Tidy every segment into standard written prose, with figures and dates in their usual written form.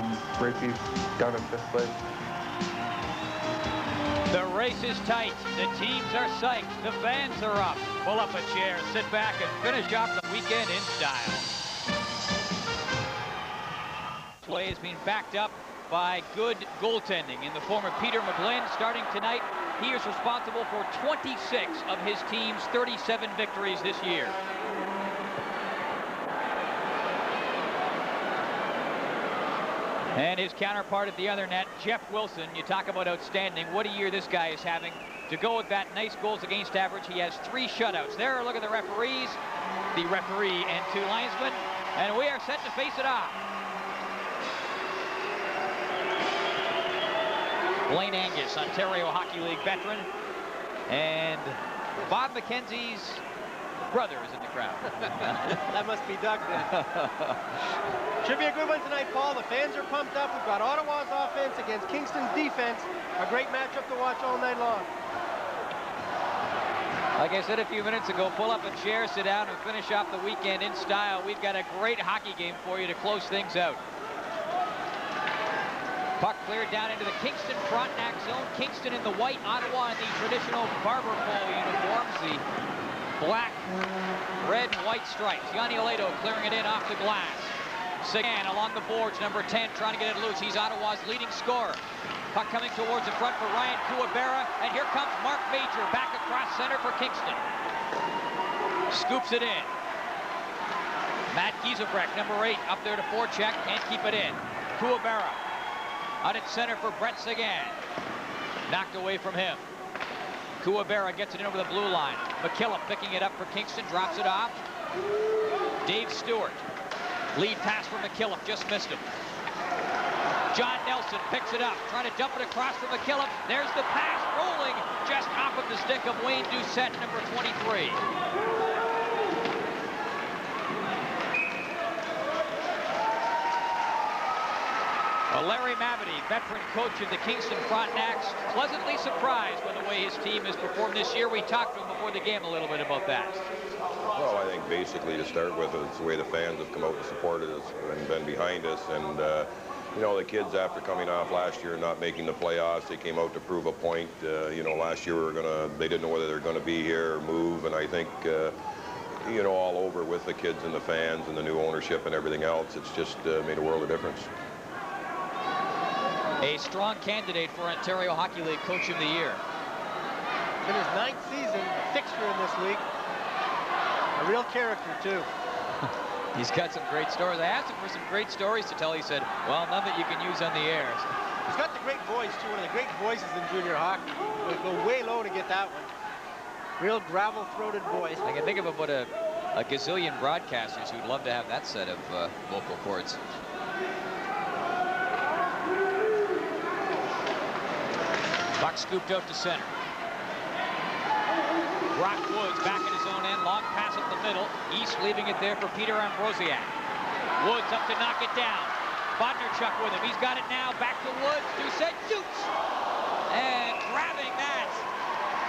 and break these down in 5th place. The race is tight. The teams are psyched. The fans are up. Pull up a chair, sit back, and finish off the weekend in style. Play is being backed up by good goaltending in the form of Peter McGlynn. Starting tonight, he is responsible for 26 of his team's 37 victories this year. And his counterpart at the other net, Jeff Wilson. You talk about outstanding. What a year this guy is having. To go with that nice goals against average, he has 3 shutouts. There, look at the referees. The referee and 2 linesmen. And we are set to face it off. Blaine Angus, Ontario Hockey League veteran. And Bob McKenzie's brother is in the crowd. That must be Doug then. Should be a good one tonight, Paul. The fans are pumped up. We've got Ottawa's offense against Kingston's defense. A great matchup to watch all night long. Like I said a few minutes ago, pull up a chair, sit down, and finish off the weekend in style. We've got a great hockey game for you to close things out. Puck cleared down into the Kingston Frontenac zone. Kingston in the white, Ottawa in the traditional barber pole uniforms. The black, red, and white stripes. Yanni Aledo clearing it in off the glass. Sagan along the boards, number 10, trying to get it loose. He's Ottawa's leading scorer. Puck coming towards the front for Ryan Kuwabera, and here comes Mark Major back across center for Kingston. Scoops it in. Matt Giesebrecht, number 8, up there to forecheck, can't keep it in. Kuwabera out at center for Brett Sagan. Knocked away from him. Kuwabera gets it in over the blue line. McKillop picking it up for Kingston, drops it off. Dave Stewart. Lead pass for McKillop, just missed him. John Nelson picks it up, trying to dump it across for McKillop. There's the pass, rolling just off of the stick of Wayne Doucette, number 23. Well, Larry Mavety, veteran coach of the Kingston Frontenacs, pleasantly surprised by the way his team has performed this year. We talked to him before the game a little bit about that. Well, I think basically to start with, it's the way the fans have come out and supported us and been behind us. And, you know, the kids, after coming off last year and not making the playoffs, they came out to prove a point. You know, last year they didn't know whether they were going to be here or move. And I think, you know, all over with the kids and the fans and the new ownership and everything else, it's just made a world of difference. A strong candidate for Ontario Hockey League Coach of the Year. In his 9th season, a fixture in this league. A real character, too. He's got some great stories. I asked him for some great stories to tell. He said, well, none that you can use on the air. He's got the great voice, too. One of the great voices in junior hockey. We'll go way low to get that one. Real gravel-throated voice. I can think of about a gazillion broadcasters who'd love to have that set of vocal cords. Puck scooped out to center. Brock Woods back at his own end. Long pass up the middle. East leaving it there for Peter Ambrosiak. Woods up to knock it down. Bodnarchuk with him. He's got it now. Back to Woods. Doucette shoots. And grabbing that,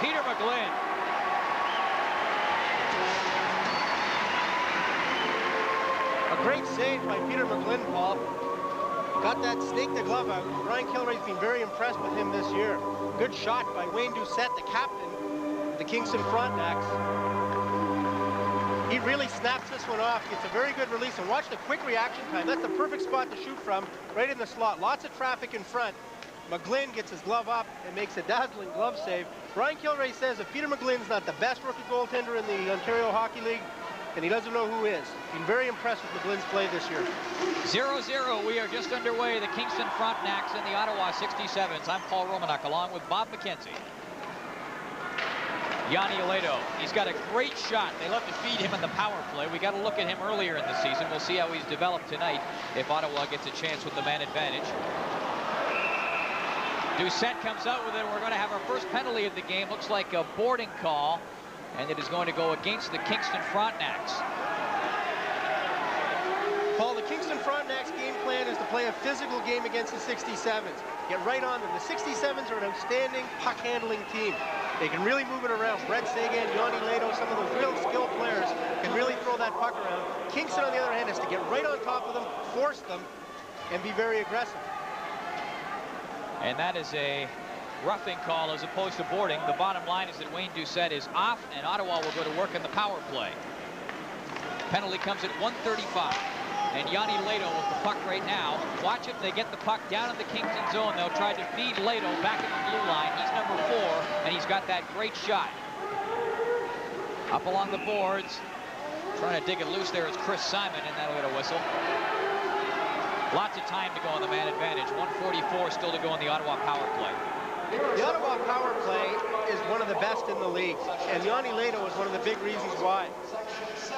Peter McGlynn. A great save by Peter McGlynn, Paul. Got that snake the glove out. Brian Kilroy's been very impressed with him this year. Good shot by Wayne Doucette, the captain of the Kingston Frontenacs. He really snaps this one off. Gets a very good release. And watch the quick reaction time. That's the perfect spot to shoot from, right in the slot. Lots of traffic in front. McGlynn gets his glove up and makes a dazzling glove save. Brian Kilroy says if Peter McGlynn's not the best rookie goaltender in the Ontario Hockey League, and he doesn't know who is. Been very impressed with McGlynn's play this year. 0-0. We are just underway. The Kingston Frontenacs and the Ottawa 67'S. I'm Paul Romanuk along with Bob McKenzie. Yanni Aledo. He's got a great shot. They love to feed him in the power play. We got to look at him earlier in the season. We'll see how he's developed tonight if Ottawa gets a chance with the man advantage. Doucette comes out with it. We're going to have our first penalty of the game. Looks like a boarding call. And it is going to go against the Kingston Frontenacs. Paul, the Kingston Frontenacs game plan is to play a physical game against the 67'S. Get right on them. The 67'S are an outstanding puck-handling team. They can really move it around. Brett Sagan, Yanni Aledo, some of those real skilled players can really throw that puck around. Kingston, on the other hand, has to get right on top of them, force them, and be very aggressive. And that is a roughing call as opposed to boarding. The bottom line is that Wayne Doucette is off, and Ottawa will go to work in the power play. Penalty comes at 1:35. And Yanni Lado with the puck right now. Watch if they get the puck down in the Kingston zone. They'll try to feed Lado back in the blue line. He's number 4, and he's got that great shot. Up along the boards. Trying to dig it loose there is Chris Simon, and that'll get a whistle. Lots of time to go on the man advantage. 1:44 still to go on the Ottawa power play. The Ottawa power play is one of the best in the league, and Yanni Lado is one of the big reasons why.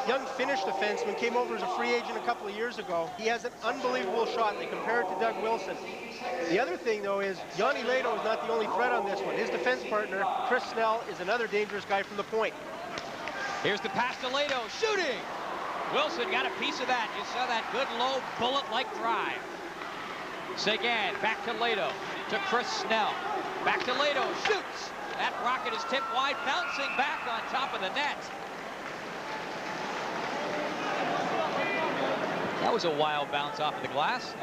Young Finnish defenseman, came over as a free agent a couple of years ago. He has an unbelievable shot. They compare it to Doug Wilson. The other thing, though, is Yanni Lado is not the only threat on this one. His defense partner, Chris Snell, is another dangerous guy from the point. Here's the pass to Lado, shooting! Wilson got a piece of that. You saw that good low bullet-like drive. Seguin back to Lado, to Chris Snell. Back to Lado, shoots! That rocket is tipped wide, bouncing back on top of the net. That was a wild bounce off of the glass.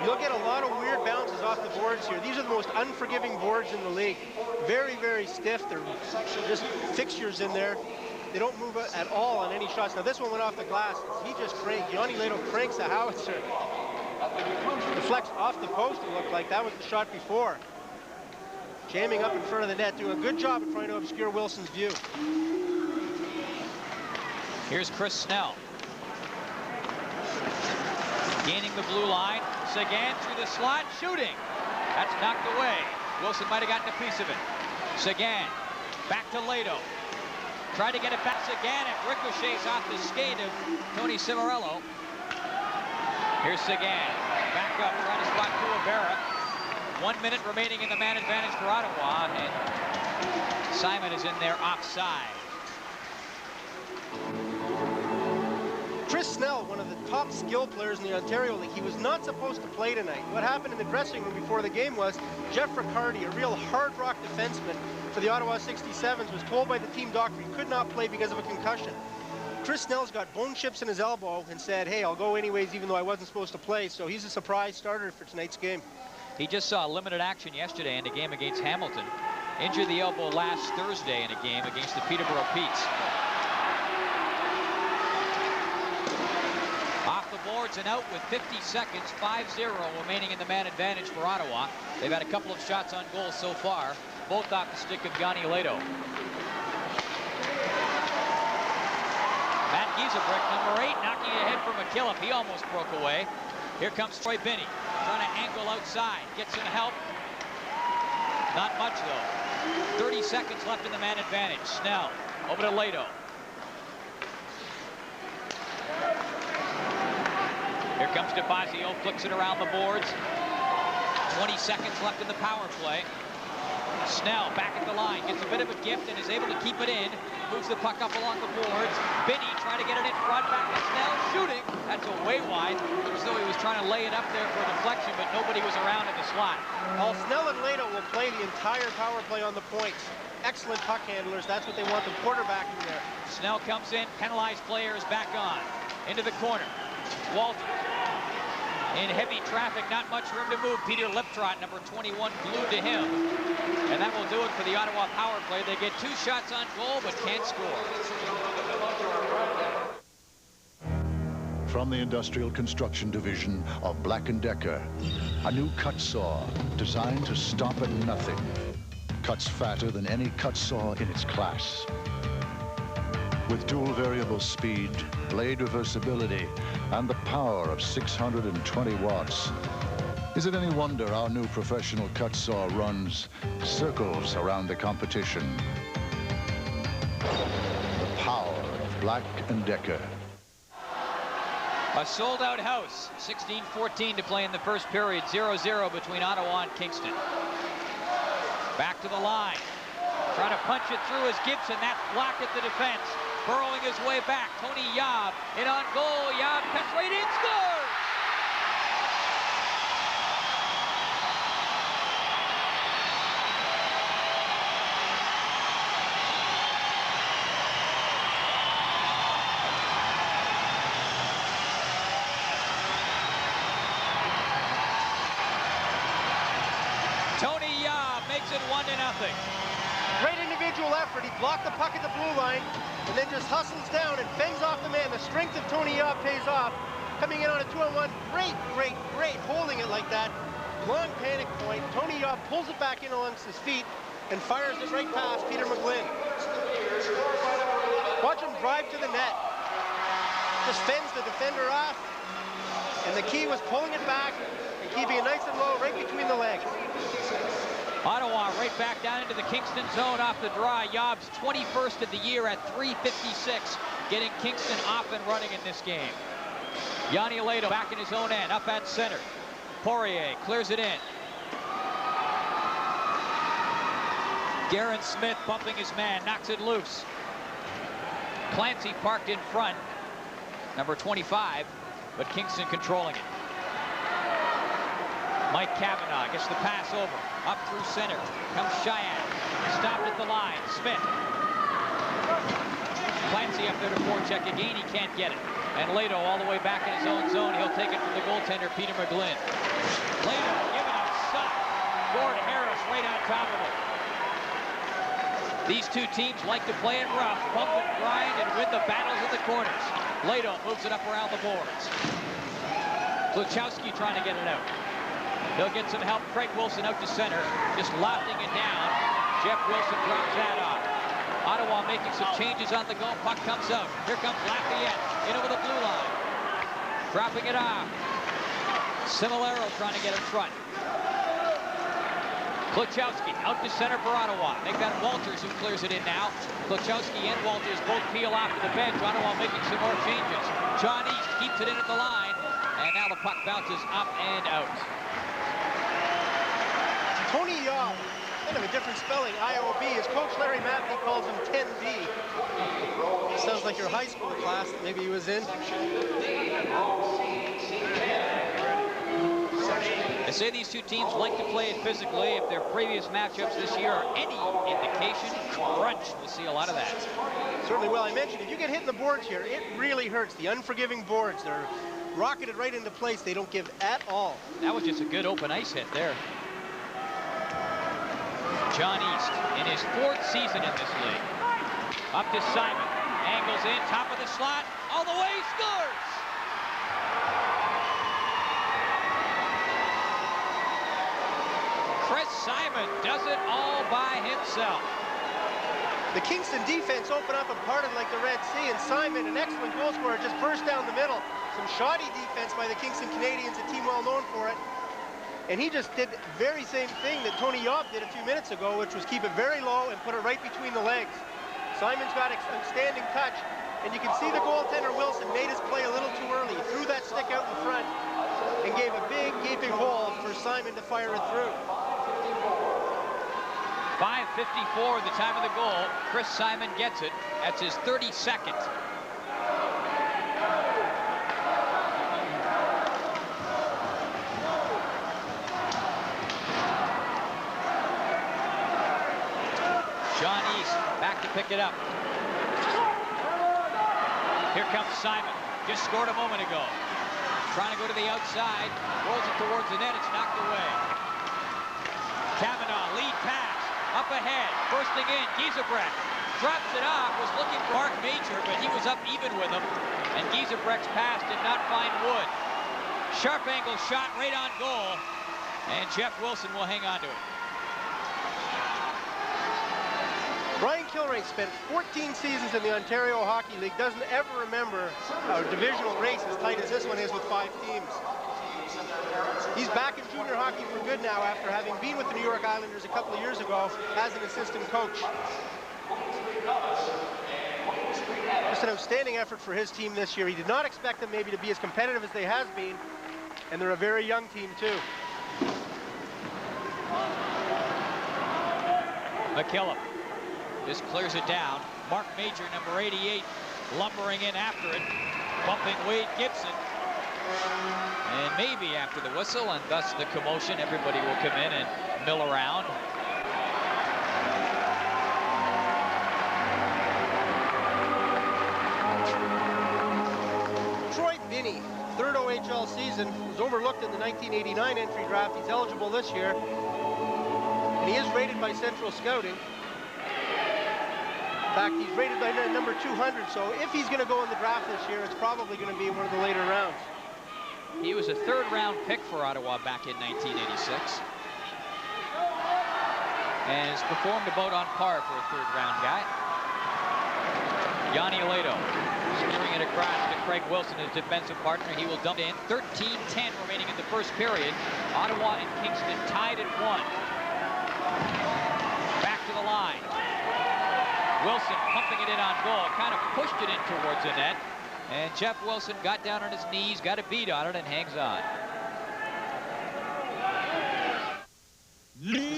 You'll get a lot of weird bounces off the boards here. These are the most unforgiving boards in the league. Very, very stiff. They're just fixtures in there. They don't move at all on any shots. Now this one went off the glass. He just cranked. Yanni Lado cranks the howitzer. Deflects off the post, it looked like. That was the shot before. Jamming up in front of the net, doing a good job of trying to obscure Wilson's view. Here's Chris Snell. Gaining the blue line. Seguin through the slot, shooting. That's knocked away. Wilson might have gotten a piece of it. Seguin back to Lado. Tried to get it back. Seguin. It ricochets off the skate of Tony Cimarello. Here's Seguin. Back up, trying to spot Kuwabera. 1 minute remaining in the man advantage for Ottawa, and Simon is in there offside. Chris Snell, one of the top skill players in the Ontario League, he was not supposed to play tonight. What happened in the dressing room before the game was Jeff Riccardi, a real hard rock defenseman for the Ottawa 67's, was told by the team doctor he could not play because of a concussion. Chris Snell's got bone chips in his elbow and said, hey, I'll go anyways even though I wasn't supposed to play, so he's a surprise starter for tonight's game. He just saw limited action yesterday in a game against Hamilton. Injured the elbow last Thursday in a game against the Peterborough Petes. Off the boards and out with 50 seconds, 5-0 remaining in the man advantage for Ottawa. They've had a couple of shots on goal so far, both off the stick of Yanni Lado. Matt Giesebrick, number 8, knocking ahead for McKillop. He almost broke away. Here comes Troy Binney, trying to angle outside, get some help. Not much, though. 30 seconds left in the man advantage. Snell, over to Lado. Here comes DeFazio, flicks it around the boards. 20 seconds left in the power play. Snell back at the line, gets a bit of a gift and is able to keep it in. Moves the puck up along the boards. Binney trying to get it in front, back to Snell, shooting. That's a way wide. Looks as though he was trying to lay it up there for a deflection, but nobody was around in the slot. Well, Snell and Lado will play the entire power play on the points. Excellent puck handlers. That's what they want, the quarterback in there. Snell comes in, penalized player is back on. Into the corner. Walter. In heavy traffic, not much room to move. Peter Liptrot, number 21, glued to him. And that will do it for the Ottawa power play. They get 2 shots on goal, but can't score. From the Industrial Construction Division of Black & Decker, a new cut saw designed to stop at nothing. Cuts fatter than any cut saw in its class. With dual variable speed, blade reversibility, and the power of 620 watts. Is it any wonder our new professional cut saw runs circles around the competition? The power of Black & Decker. A sold-out house. 16-14 to play in the first period. 0-0 between Ottawa and Kingston. Back to the line. Trying to punch it through is Gibson. That's blocked at the defense. Burrowing his way back. Tony Yob in on goal. Yob cuts right in, scores! makes it 1-0. Great individual effort. He blocked the puck at the blue line and then just hustles down and fends off the man. The strength of Tony Yob pays off. Coming in on a 2-on-1. Great holding it like that. Long panic point. Tony Yob pulls it back in amongst his feet and fires it right past Peter McGlynn. Watch him drive to the net. Just fends the defender off. And the key was pulling it back and keeping it nice and low right between the legs. Ottawa right back down into the Kingston zone off the draw. Yob's 21st of the year at .356, getting Kingston off and running in this game. Yanni Aledo back in his own end, up at center. Poirier clears it in. Garen Smith bumping his man, knocks it loose. Clancy parked in front, number 25, but Kingston controlling it. Mike Cavanaugh gets the pass over, up through center. Comes Cheyenne, stopped at the line. Smith. Clancy up there to forecheck again, he can't get it. And Lado all the way back in his own zone. He'll take it from the goaltender, Peter McGlynn. Lado giving a suck. Gord Harris right on top of it. These two teams like to play it rough, bump and grind, and win the battles in the corners. Lado moves it up around the boards. Kluchowski trying to get it out. He'll get some help. Craig Wilson out to center, just lofting it down. Jeff Wilson drops that off. Ottawa making some changes on the go. Puck comes out. Here comes Lafayette in over the blue line. Dropping it off. Similero trying to get in front. Kluchowski out to center for Ottawa. They've got Walters who clears it in now. Kluchowski and Walters both peel off to the bench. Ottawa making some more changes. John East keeps it in at the line. And now the puck bounces up and out. Tony Yob, kind of a different spelling, IOB. His coach Larry Matthew calls him 10D. Sounds like your high school class that maybe he was in. They say these two teams like to play it physically. If their previous matchups this year are any indication, crunch, we'll see a lot of that. Certainly will. I mentioned, if you get hit in the boards here, it really hurts. The unforgiving boards, they're rocketed right into place. They don't give at all. That was just a good open ice hit there. John East in his 4th season in this league. Up to Simon. Angles in, top of the slot. All the way, scores! Chris Simon does it all by himself. The Kingston defense opened up and parted like the Red Sea, and Simon, an excellent goal scorer, just burst down the middle. Some shoddy defense by the Kingston Canadians, a team well known for it. And he just did the very same thing that Tony Yob did a few minutes ago, which was keep it very low and put it right between the legs. Simon's got an outstanding touch, and you can see the goaltender Wilson made his play a little too early. He threw that stick out in front and gave a big gaping hole for Simon to fire it through. 5:54 the time of the goal. Chris Simon gets it. That's his 32nd. John East back to pick it up. Here comes Simon. Just scored a moment ago. Trying to go to the outside. Rolls it towards the net. It's knocked away. Cavanaugh, lead pass. Up ahead. Bursting in. Giesebrecht drops it off. Was looking for Mark Major, but he was up even with him. And Giesebrecht's pass did not find Wood. Sharp angle shot right on goal. And Jeff Wilson will hang on to it. Brian Kilray spent 14 seasons in the Ontario Hockey League, doesn't ever remember a divisional race as tight as this one is with 5 teams. He's back in junior hockey for good now after having been with the New York Islanders a couple of years ago as an assistant coach. Just an outstanding effort for his team this year. He did not expect them maybe to be as competitive as they have been, and they're a very young team too. McKillop just clears it down. Mark Major, number 88, lumbering in after it, bumping Wade Gibson. And maybe after the whistle and thus the commotion, everybody will come in and mill around. Troy Binney, 3rd OHL season, was overlooked in the 1989 entry draft. He's eligible this year. and he is rated by Central Scouting. In fact, he's rated by number 200, so if he's going to go in the draft this year, it's probably going to be in one of the later rounds. He was a third-round pick for Ottawa back in 1986. And has performed about on par for a third-round guy. Yanni Aledo steering it across to Craig Wilson, his defensive partner. He will dump in. 13-10 remaining in the first period. Ottawa and Kingston tied at 1. Back to the line. Wilson pumping it in on goal. Kind of pushed it in towards the net. And Jeff Wilson got down on his knees, got a beat on it, and hangs on.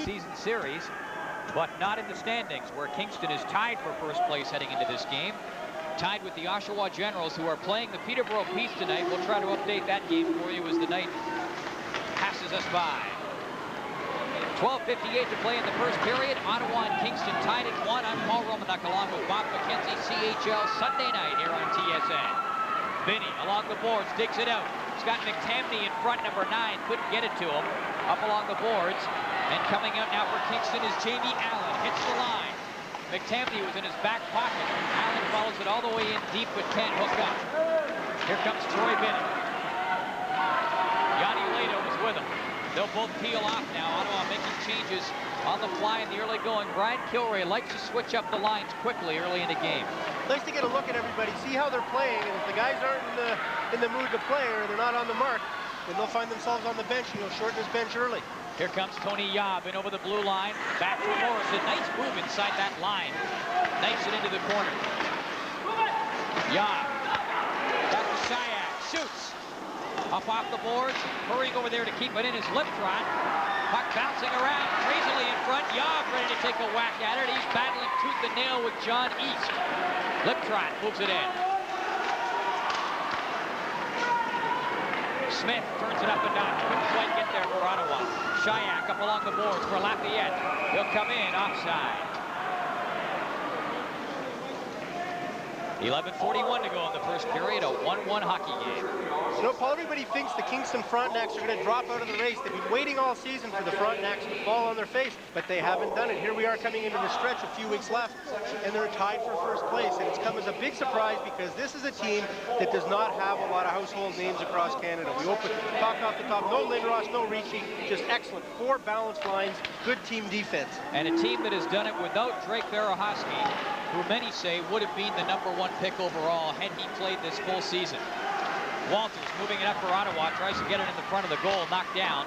Season series, but not in the standings, where Kingston is tied for first place heading into this game. Tied with the Oshawa Generals, who are playing the Peterborough Peace tonight. We'll try to update that game for you as the night passes us by. 12:58 to play in the first period. Ottawa and Kingston tied at 1. I'm Paul Romanek along with Bob McKenzie, CHL Sunday night here on TSN. Vinny along the boards, digs it out. Scott McTamney in front, number 9, couldn't get it to him. Up along the boards, and coming out now for Kingston is Jamie Allen. Hits the line. McTamney was in his back pocket. Allen follows it all the way in deep, but can't hook up. Here comes Troy Vinny. Yanni Aledo was with him. They'll both peel off now. Ottawa making changes on the fly in the early going. Brian Kilray likes to switch up the lines quickly early in the game. Nice to get a look at everybody, see how they're playing, and if the guys aren't in the mood to play or they're not on the mark, then they'll find themselves on the bench, and he'll shorten his bench early. Here comes Tony Yob in over the blue line. Back to Morrison. Nice move inside that line. Knifes it into the corner. Yob. Back to Shayak. Shoots. Up off the boards. Hurrying over there to keep it in his Liptron. Puck bouncing around crazily in front. Yob ready to take a whack at it. He's battling tooth and nail with John East. Liptron moves it in. Smith turns it up and down. Couldn't quite get there for Ottawa. Shayak up along the boards for Lafayette. He'll come in offside. 11:41 to go in the first period, a 1-1 hockey game. You know, Paul, everybody thinks the Kingston Frontenacs are going to drop out of the race. They've been waiting all season for the Frontenacs to fall on their face, but they haven't done it. Here we are coming into the stretch, a few weeks left, and they're tied for first place. And it's come as a big surprise because this is a team that does not have a lot of household names across Canada. We talked off the top, no Lindros, no Ricci, just excellent. 4 balanced lines, good team defense. And a team that has done it without Drake Verahosky, who many say would have been the #1 pick overall had he played this full season. Walters moving it up for Ottawa, tries to get it in the front of the goal, knocked down.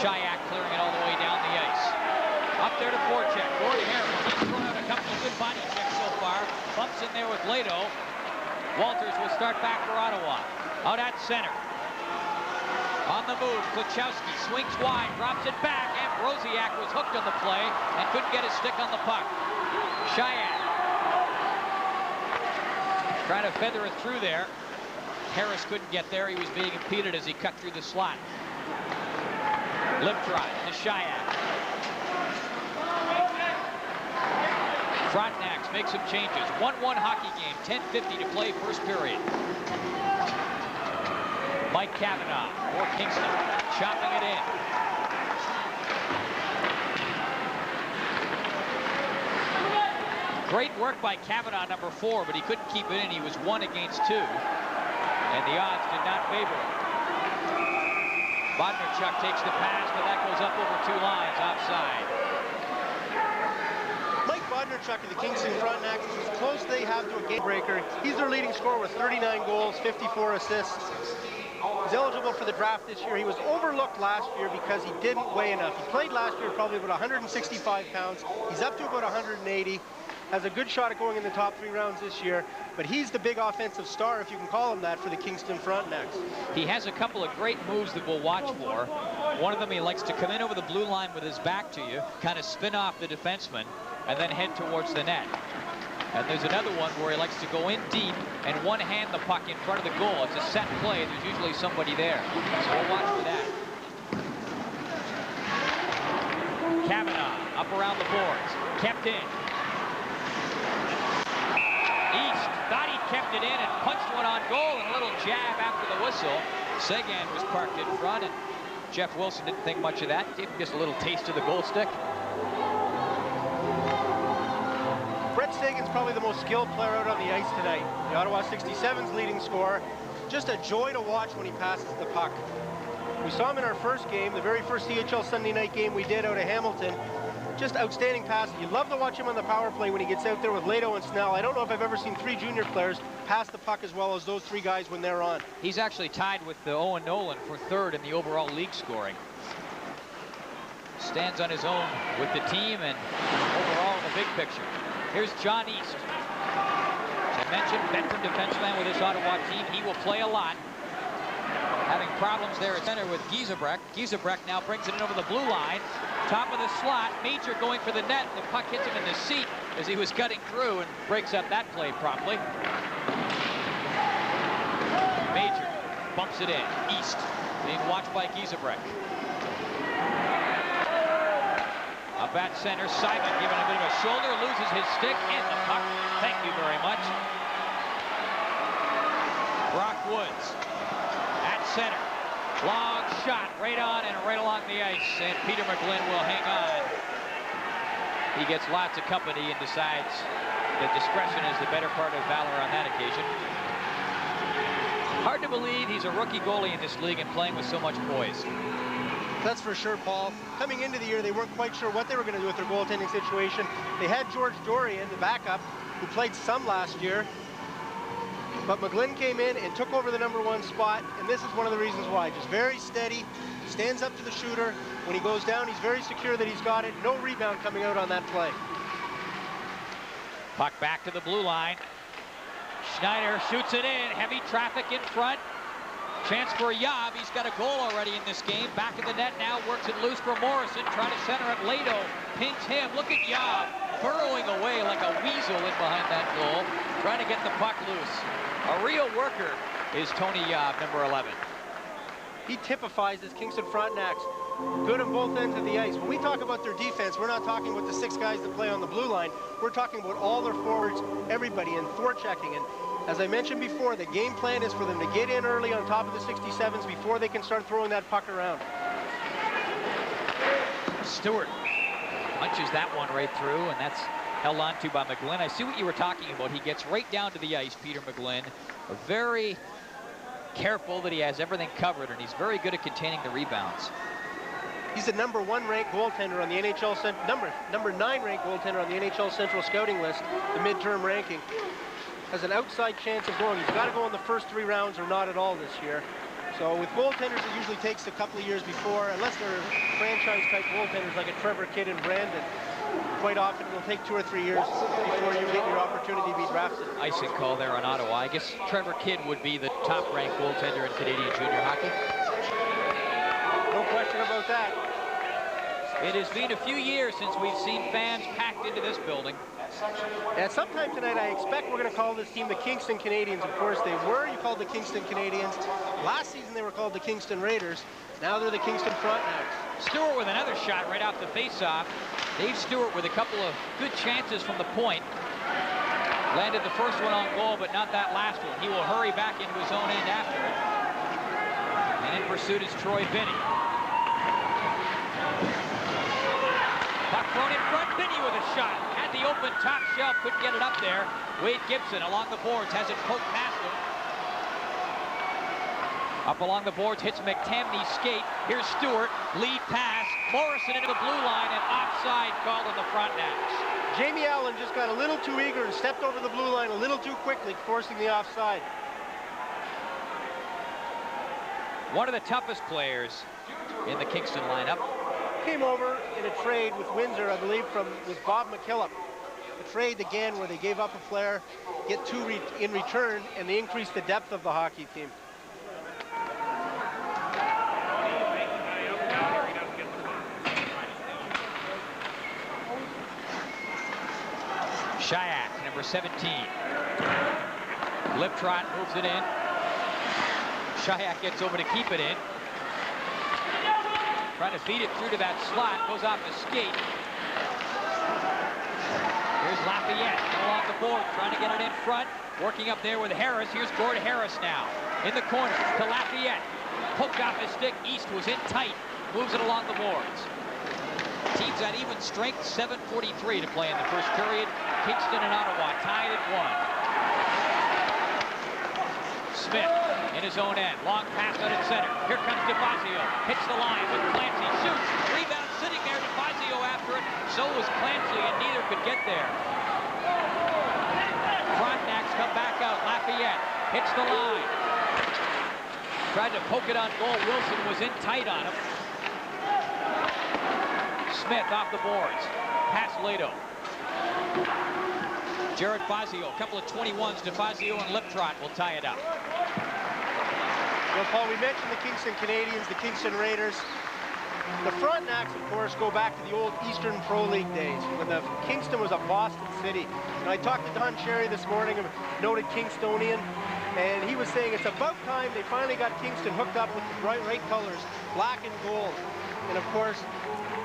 Shayak clearing it all the way down the ice. Up there to forecheck. Gordon Harris, he's thrown out a couple of good body checks so far. Bumps in there with Lado. Walters will start back for Ottawa. Out at center. On the move, Kluchowski swings wide, drops it back. Ambrosiak was hooked on the play and couldn't get his stick on the puck. Shayak trying to feather it through there. Harris couldn't get there. He was being impeded as he cut through the slot. Liptrot to Shayak. Frontenacs make some changes. 1-1 hockey game, 10:50 to play first period. Mike Cavanaugh for Kingston, chopping it in. Great work by Cavanaugh, number 4, but he couldn't keep it in. He was 1 against 2, and the odds did not favor him. Bodnarchuk takes the pass, but that goes up over 2 lines offside. Mike Bodnarchuk of the Kingston Frontenacs is as close as they have to a game breaker. He's their leading scorer with 39 goals, 54 assists. He's eligible for the draft this year. He was overlooked last year because he didn't weigh enough. He played last year probably about 165 pounds. He's up to about 180. Has a good shot at going in the top 3 rounds this year, but he's the big offensive star, if you can call him that, for the Kingston Frontenacs. He has a couple of great moves that we'll watch for. One of them, he likes to come in over the blue line with his back to you, kind of spin off the defenseman, and then head towards the net. And there's another one where he likes to go in deep and one-hand the puck in front of the goal. It's a set play. There's usually somebody there. So we'll watch for that. Cavanaugh up around the boards. Kept in. East thought he kept it in and punched one on goal, and a little jab after the whistle. Seguin was parked in front, and Jeff Wilson didn't think much of that. Gave him just a little taste of the goal stick. Brett Sagan's probably the most skilled player out on the ice tonight. The Ottawa 67's leading scorer. Just a joy to watch when he passes the puck. We saw him in our first game, the very first CHL Sunday night game we did out of Hamilton. Just outstanding passes. You love to watch him on the power play when he gets out there with Lado and Snell. I don't know if I've ever seen 3 junior players pass the puck as well as those 3 guys when they're on. He's actually tied with Owen Nolan for 3rd in the overall league scoring. Stands on his own with the team and overall in the big picture. Here's John East. As I mentioned, veteran defenseman with this Ottawa team. He will play a lot. Having problems there at center with Giesebrecht. Giesebrecht now brings it in over the blue line. Top of the slot, Major going for the net. The puck hits him in the seat as he was cutting through and breaks up that play promptly. Major bumps it in. East being watched by Giesebrecht. Up at center, Simon giving a bit of a shoulder, loses his stick and the puck. Thank you very much. Brock Woods at center. Long shot right on and right along the ice, and Peter McGlynn will hang on. He gets lots of company and decides that discretion is the better part of valor on that occasion. Hard to believe he's a rookie goalie in this league and playing with so much poise. That's for sure, Paul. Coming into the year, they weren't quite sure what they were going to do with their goaltending situation. They had George Dorian, the backup, who played some last year. But McGlynn came in and took over the #1 spot, and this is one of the reasons why. Just very steady, stands up to the shooter. When he goes down, he's very secure that he's got it. No rebound coming out on that play. Puck back to the blue line. Schneider shoots it in. Heavy traffic in front. Chance for Yob. He's got a goal already in this game. Back of the net now, works it loose for Morrison. Trying to center it. Lado pings him. Look at Yob burrowing away like a weasel in behind that goal, trying to get the puck loose. A real worker is Tony Yob, number 11. He typifies this Kingston Frontenacs. Good on both ends of the ice. When we talk about their defense, we're not talking about the 6 guys that play on the blue line. We're talking about all their forwards, everybody, and forechecking. And as I mentioned before, the game plan is for them to get in early on top of the 67s before they can start throwing that puck around. Stewart punches that one right through, and that's held on to by McGlynn. I see what you were talking about. He gets right down to the ice, Peter McGlynn. Very careful that he has everything covered, and he's very good at containing the rebounds. He's the #1 ranked goaltender on the NHL, number 9 ranked goaltender on the NHL Central Scouting List, the midterm ranking. Has an outside chance of going. He's got to go in the first 3 rounds or not at all this year. So with goaltenders, it usually takes a couple of years before, unless they're franchise-type goaltenders like a Trevor Kidd and Brandon. Quite often, it'll take 2 or 3 years before you get your opportunity to be drafted. Icing call there on Ottawa. I guess Trevor Kidd would be the top-ranked goaltender in Canadian junior hockey. No question about that. It has been a few years since we've seen fans packed into this building. And sometime tonight, I expect we're going to call this team the Kingston Canadians. Of course, they were. You called the Kingston Canadians. Last season, they were called the Kingston Raiders. Now they're the Kingston Frontenacs. Stewart with another shot right off the face-off. Dave Stewart with a couple of good chances from the point. Landed the first one on goal, but not that last one. He will hurry back into his own end after it. And in pursuit is Troy Binney. Puck thrown in front. Binney with a shot. Had the open top shelf, couldn't get it up there. Wade Gibson along the boards has it poked past him. Up along the boards, hits McTamney's skate. Here's Stewart, lead pass. Morrison into the blue line and offside called on the Frontenacs. Jamie Allen just got a little too eager and stepped over the blue line a little too quickly, forcing the offside. One of the toughest players in the Kingston lineup. Came over in a trade with Windsor, I believe, with Bob McKillop. A trade again where they gave up a player, get 2 in return, and they increased the depth of the hockey team. Shayak, number 17. Liptrot moves it in. Shayak gets over to keep it in. Trying to feed it through to that slot, goes off the skate. Here's Lafayette along the board, trying to get it in front. Working up there with Harris. Here's Gord Harris now. In the corner to Lafayette. Poked off his stick. East was in tight. Moves it along the boards. Teams at even strength, 7:43 to play in the first period. Kingston and Ottawa tied at 1. Smith in his own end. Long pass out at center. Here comes DeFazio. Hits the line with Clancy. Shoots. Rebound sitting there. DeFazio after it. So was Clancy, and neither could get there. Frontenacs come back out. Lafayette hits the line. Tried to poke it on goal. Wilson was in tight on him. Smith off the boards. Pass Lado. Jared Fazio, a couple of 21s. DeFazio and Liptrot will tie it up. Well, Paul, we mentioned the Kingston Canadians, the Kingston Raiders. The Frontenacs, of course, go back to the old Eastern Pro League days when the Kingston was a Boston city. And I talked to Don Cherry this morning, a noted Kingstonian, and he was saying it's about time they finally got Kingston hooked up with the right colors, black and gold. And of course,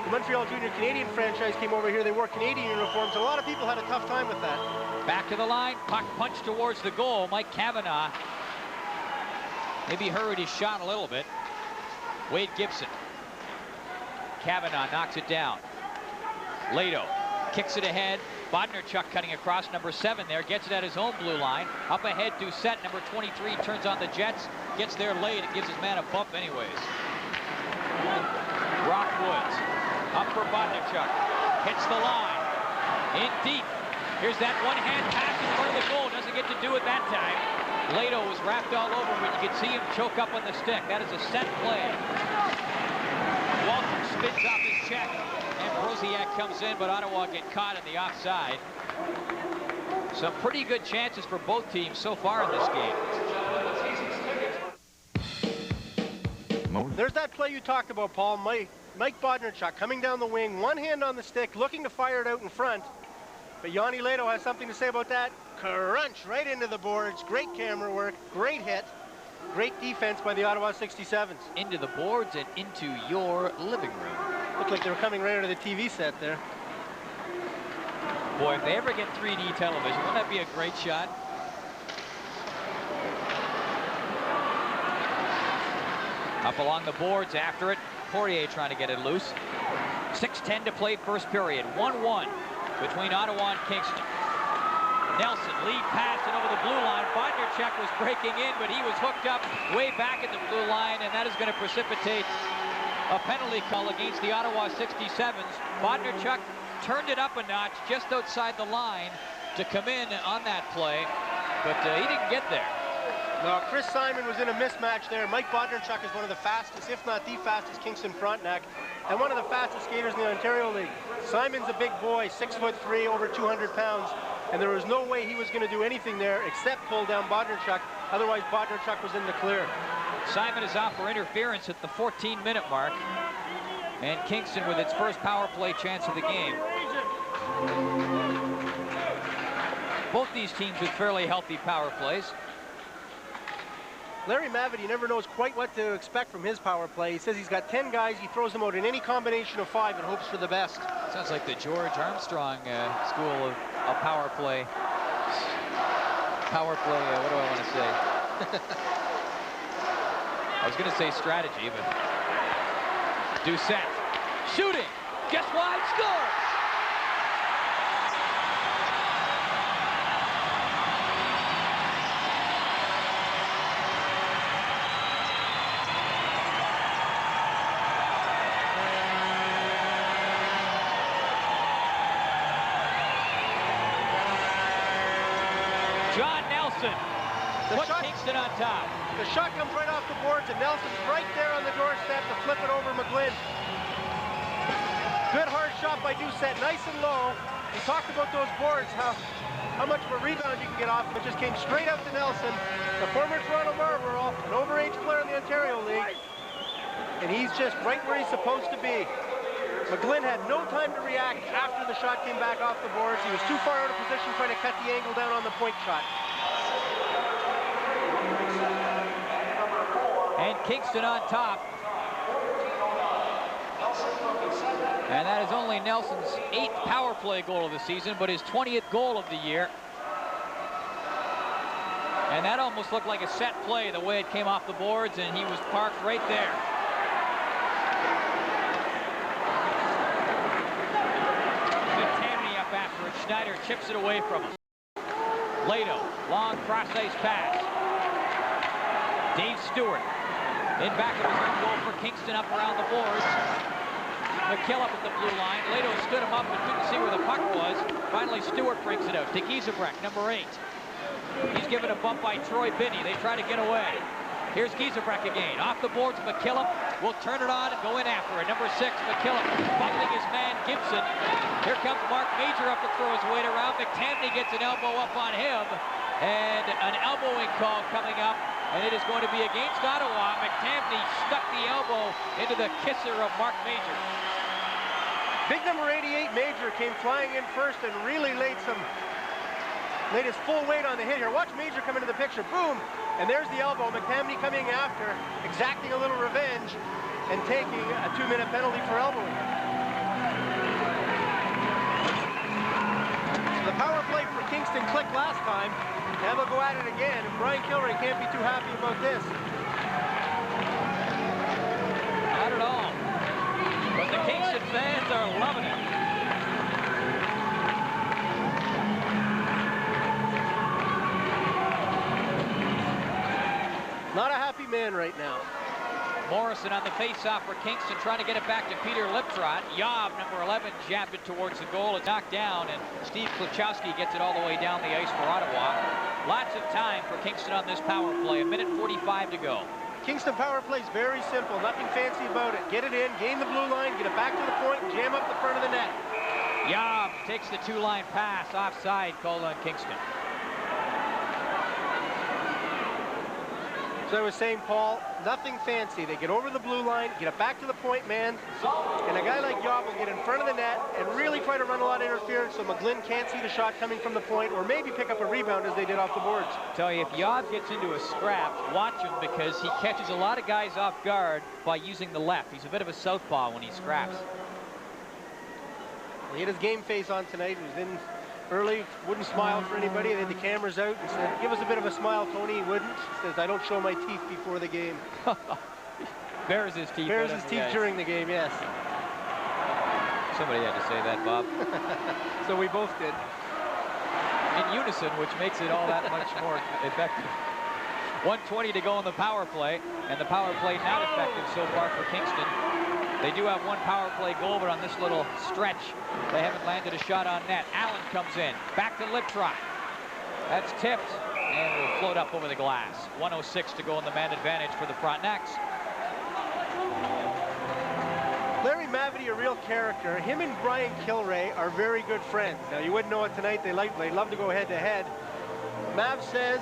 the Montreal Junior Canadian franchise came over here. They wore Canadian uniforms. A lot of people had a tough time with that. Back to the line. Puck punched towards the goal. Mike Kavanaugh maybe hurried his shot a little bit. Wade Gibson. Kavanaugh knocks it down. Lado kicks it ahead. Bodnarchuk cutting across, number 7 there, gets it at his own blue line. Up ahead, Doucette, number 23, turns on the Jets, gets there late and gives his man a bump anyways. Brock Woods, up for Bodnarchuk, hits the line, in deep. Here's that one-hand pass in front of the goal, doesn't get to do it that time. Lado was wrapped all over, but you can see him choke up on the stick. That is a set play. Walton spins off his check. Broziak comes in, but Ottawa get caught in the offside. Some pretty good chances for both teams so far in this game. There's that play you talked about, Paul. Mike Bodnarchuk coming down the wing, one hand on the stick, looking to fire it out in front. But Yanni Lado has something to say about that. Crunch right into the boards. Great camera work, great hit. Great defense by the Ottawa 67's. Into the boards and into your living room. Looked like they were coming right out of the TV set there. Boy, if they ever get 3D television, wouldn't that be a great shot? Up along the boards after it. Poirier trying to get it loose. 6:10 to play first period. 1-1 between Ottawa and Kingston. Nelson, lead pass and over the blue line. Bodnarchuk was breaking in, but he was hooked up way back at the blue line, and that is going to precipitate a penalty call against the Ottawa 67's. Bodnarchuk turned it up a notch just outside the line to come in on that play, but he didn't get there. No, Chris Simon was in a mismatch there. Mike Bodnarchuk is one of the fastest, if not the fastest, Kingston Frontenac, and one of the fastest skaters in the Ontario League. Simon's a big boy, 6'3", over 200 pounds, and there was no way he was going to do anything there except pull down Bodnarchuk. Otherwise, Bodnarchuk was in the clear. Simon is out for interference at the 14-minute mark, and Kingston with its first power play chance of the game. Both these teams with fairly healthy power plays. Larry Mavety never knows quite what to expect from his power play. He says he's got 10 guys. He throws them out in any combination of 5 and hopes for the best. Sounds like the George Armstrong school of power play. Power play, what do I want to say? I was going to say strategy, but Doucette shooting, guess why? Scores! John Nelson puts Kingston on top. The shot comes right off the boards, and Nelson's right there on the doorstep to flip it over McGlynn. Good hard shot by Doucette, nice and low. We talked about those boards, how much of a rebound you can get off. It just came straight up to Nelson, the former Toronto Marlborough, an overage player in the Ontario League. And he's just right where he's supposed to be. McGlynn had no time to react after the shot came back off the boards. He was too far out of position trying to cut the angle down on the point shot. And Kingston on top. And that is only Nelson's 8th power play goal of the season, but his 20th goal of the year. And that almost looked like a set play, the way it came off the boards, and he was parked right there. McTamney up after it. Schneider chips it away from him. Lato, long cross-ice pass. Dave Stewart in back of his own goal for Kingston up around the boards. McKillop at the blue line. Lato stood him up and couldn't see where the puck was. Finally, Stewart brings it out to Giesebrecht, number 8. He's given a bump by Troy Binney. They try to get away. Here's Giesebrecht again. Off the boards, McKillop will turn it on and go in after it. Number 6, McKillop buckling his man, Gibson. Here comes Mark Major up to throw his weight around. McTamney gets an elbow up on him. And an elbowing call coming up. And it is going to be against Ottawa. McTamney stuck the elbow into the kisser of Mark Major. Big number 88, Major, came flying in first and really laid his full weight on the hit here. Watch Major come into the picture. Boom! And there's the elbow. McTamney coming after, exacting a little revenge, and taking a 2-minute penalty for elbowing. The power play for Kingston clicked last time. Now they'll go at it again, and Brian Kilray can't be too happy about this. Not at all. But the Kingston fans are loving it. Not a happy man right now. Morrison on the face-off for Kingston, trying to get it back to Peter Liptrot. Yob, number 11, jabbed it towards the goal. It's knocked down, and Steve Klachowski gets it all the way down the ice for Ottawa. Lots of time for Kingston on this power play. 1:45 to go. Kingston power play is very simple. Nothing fancy about it. Get it in, gain the blue line, get it back to the point, and jam up the front of the net. Yob takes the 2-line pass. Offside called on Kingston. So I was saying, Paul, nothing fancy. They get over the blue line, get it back to the point man, and a guy like Yob will get in front of the net and really try to run a lot of interference so McGlynn can't see the shot coming from the point, or maybe pick up a rebound as they did off the boards. Tell you, if Yob gets into a scrap, watch him, because he catches a lot of guys off guard by using the left. He's a bit of a southpaw when he scraps. He had his game face on tonight. He was in early, wouldn't smile for anybody. They had the cameras out and said, give us a bit of a smile, Tony. He wouldn't. He says, I don't show my teeth before the game. Bares his teeth. Bares his teeth during the game, yes. Somebody had to say that, Bob. So we both did. In unison, which makes it all that much more effective. 1:20 to go in the power play, and the power play not effective so far for Kingston. They do have one power play goal, but on this little stretch, they haven't landed a shot on net. Allen comes in, back to Liptrot. That's tipped, and will float up over the glass. 1:06 to go in the man advantage for the Frontenacs. Larry Mavety, a real character. Him and Brian Kilray are very good friends. Now, you wouldn't know it tonight. They love to go head-to-head. Mav says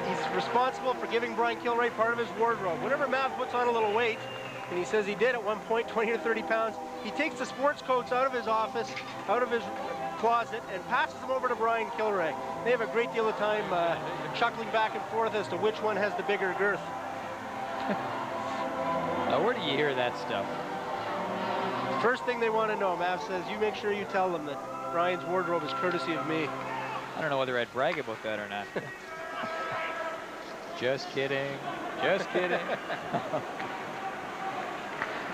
he's responsible for giving Brian Kilray part of his wardrobe. Whenever Mav puts on a little weight, and he says he did at one point, 20 to 30 pounds, he takes the sports coats out of his office, out of his closet, and passes them over to Brian Kilray. They have a great deal of time chuckling back and forth as to which one has the bigger girth. Now, where do you hear that stuff? First thing they want to know, Mav says, you make sure you tell them that Brian's wardrobe is courtesy of me. I don't know whether I'd brag about that or not. Just kidding. Just kidding.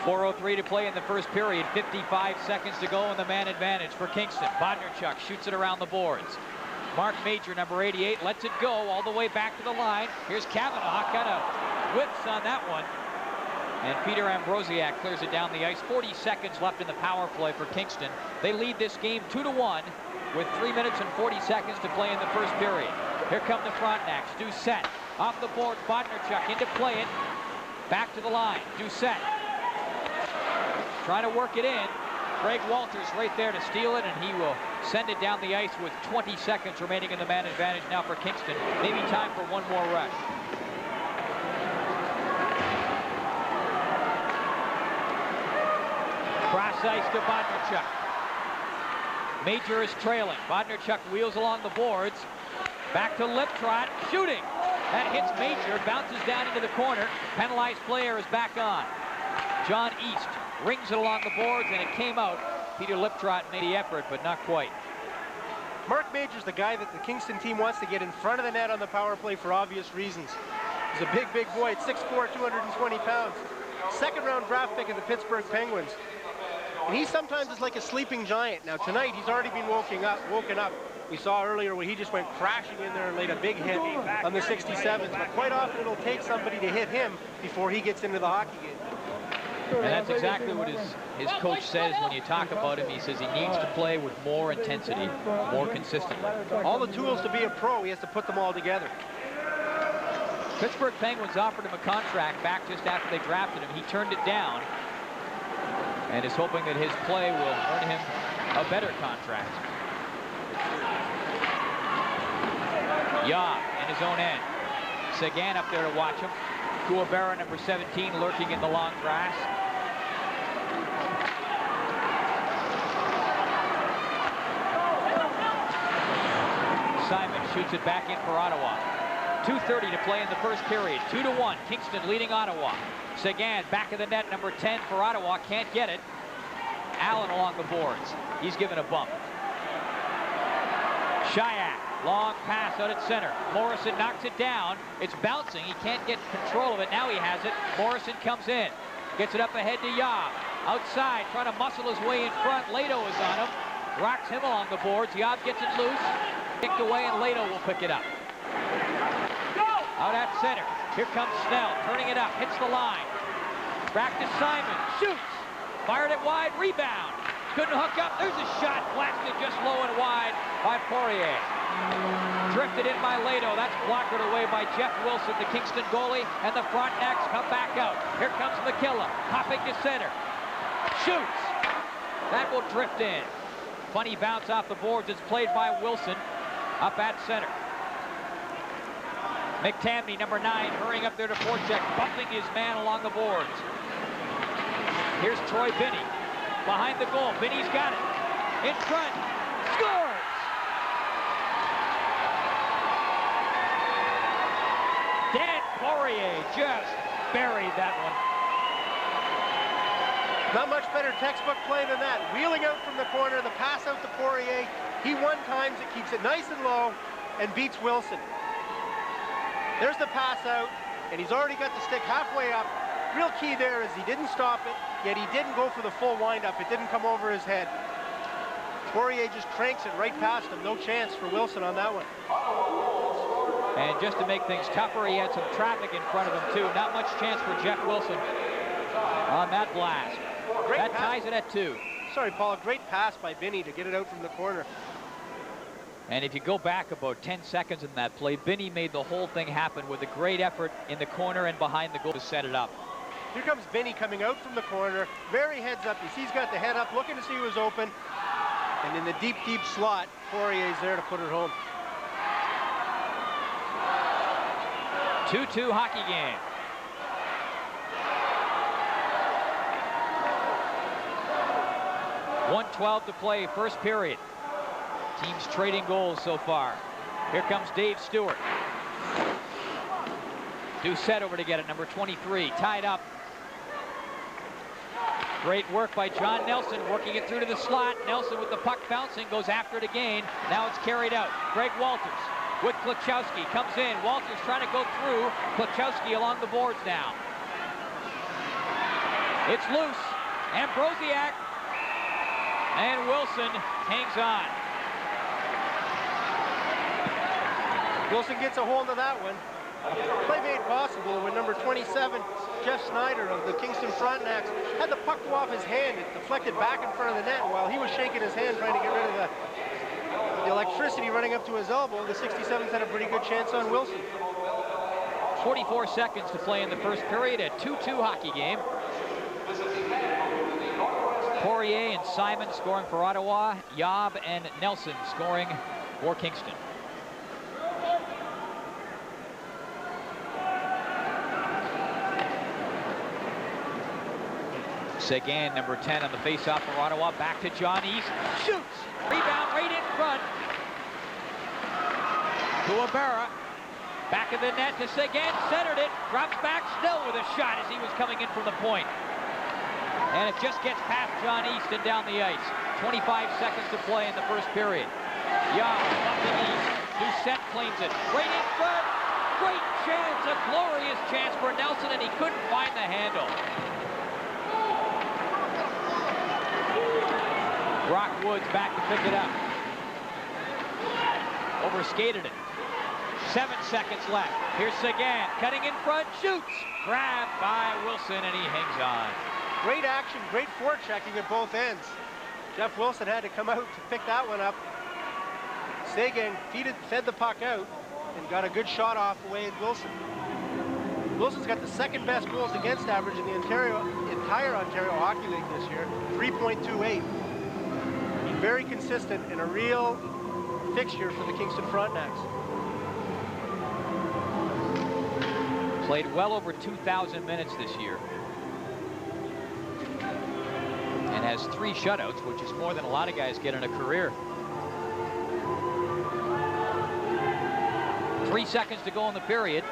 4:03 to play in the first period. 55 seconds to go in the man advantage for Kingston. Bodnerchuk shoots it around the boards. Mark Major, number 88, lets it go all the way back to the line. Here's Kavanaugh, kind of whips on that one. And Peter Ambrosiak clears it down the ice. 40 seconds left in the power play for Kingston. They lead this game 2-1 with 3 minutes and 40 seconds to play in the first period. Here come the Frontenacs. Doucette off the board. Bodnerchuk in to play it. Back to the line. Doucette trying to work it in. Craig Walters right there to steal it, and he will send it down the ice with 20 seconds remaining in the man advantage now for Kingston. Maybe time for one more rush. Cross ice to Bodnerchuk. Major is trailing. Bodnerchuk wheels along the boards. Back to Liptrot, shooting. That hits Major, bounces down into the corner. Penalized player is back on. John East rings it along the boards, and it came out. Peter Liptrot made the effort, but not quite. Mark Major's the guy that the Kingston team wants to get in front of the net on the power play for obvious reasons. He's a big, big boy at 6'4", 220 pounds. Second-round draft pick of the Pittsburgh Penguins. And he sometimes is like a sleeping giant. Now tonight he's already been woken up. We saw earlier where he just went crashing in there and laid a big hit on the 67s. But quite often it'll take somebody to hit him before he gets into the hockey game. And that's exactly what his coach says when you talk about him. He says he needs to play with more intensity, more consistently. All the tools to be a pro, he has to put them all together. Pittsburgh Penguins offered him a contract back just after they drafted him. He turned it down and is hoping that his play will earn him a better contract. Yaw in his own end. Seguin up there to watch him. Guevara, number 17, lurking in the long grass. Simon shoots it back in for Ottawa. 2:30 to play in the first period. 2-1. Kingston leading Ottawa. Seguin back of the net, number 10 for Ottawa. Can't get it. Allen along the boards. He's given a bump. Shayak, long pass out at center. Morrison knocks it down. It's bouncing. He can't get control of it. Now he has it. Morrison comes in. Gets it up ahead to Yob. Outside, trying to muscle his way in front. Lado is on him. Rocks him along the boards. Yob gets it loose. Kicked away, and Lado will pick it up. Out at center. Here comes Snell. Turning it up. Hits the line. Back to Simon. Shoots. Fired it wide. Rebound. Couldn't hook up. There's a shot. Blasted just low and wide by Poirier. Drifted in by Lado. That's blockered away by Jeff Wilson, the Kingston goalie, and the Frontenacs come back out. Here comes McKilla. Hopping to center. Shoots. That will drift in. Funny bounce off the boards. It's played by Wilson up at center. McTamney, number 9, hurrying up there to forecheck, bumping his man along the boards. Here's Troy Binney. Behind the goal. Binney's got it. In front. Scores! Dan Poirier just buried that one. Not much better textbook play than that. Wheeling out from the corner, the pass out to Poirier. He one times it, keeps it nice and low, and beats Wilson. There's the pass out, and he's already got the stick halfway up. Real key there is he didn't stop it, yet he didn't go for the full windup. It didn't come over his head. Poirier just cranks it right past him. No chance for Wilson on that one. And just to make things tougher, he had some traffic in front of him, too. Not much chance for Jeff Wilson on that blast. That ties it at 2. Sorry, Paul, a great pass by Binney to get it out from the corner. And if you go back about 10 seconds in that play, Binney made the whole thing happen with a great effort in the corner and behind the goal to set it up. Here comes Binney coming out from the corner, very heads up. You see he's got the head up, looking to see who's open. And in the deep, deep slot, Poirier's there to put it home. 2-2 hockey game. .112 to play, first period. Teams trading goals so far. Here comes Dave Stewart. Doucette over to get it, number 23, tied up. Great work by John Nelson, working it through to the slot. Nelson with the puck bouncing, goes after it again. Now it's carried out. Greg Walters with Klachowski, comes in. Walters trying to go through. Klachowski along the boards now. It's loose. Ambrosiak. And Wilson hangs on. Wilson gets a hold of that one. Play made possible when number 27, Jeff Snyder of the Kingston Frontenacs, had the puck go off his hand. It deflected back in front of the net while he was shaking his hand trying to get rid of the electricity running up to his elbow. The 67s had a pretty good chance on Wilson. 44 seconds to play in the first period. A 2-2 hockey game. Poirier and Simon scoring for Ottawa. Yob and Nelson scoring for Kingston. Seguin, number 10 on the face-off for Ottawa. Back to John East. Shoots! Rebound right in front. Guevara. Back of the net to Seguin. Centered it. Drops back. Still with a shot as he was coming in from the point. And it just gets past John East and down the ice. 25 seconds to play in the first period. Young, bumping east. Doucette claims it. Right in front. Great chance, a glorious chance for Nelson, and he couldn't find the handle. Brock Woods back to pick it up. Overskated it. 7 seconds left. Here's Sagan, cutting in front, shoots. Grabbed by Wilson, and he hangs on. Great action, great forechecking at both ends. Jeff Wilson had to come out to pick that one up. Sagan fed the puck out and got a good shot off away at Wilson. Wilson's got the second best goals against average in the entire Ontario Hockey League this year, 3.28. He's very consistent and a real fixture for the Kingston Frontenacs. Played well over 2,000 minutes this year. And has 3 shutouts, which is more than a lot of guys get in a career. 3 seconds to go in the period.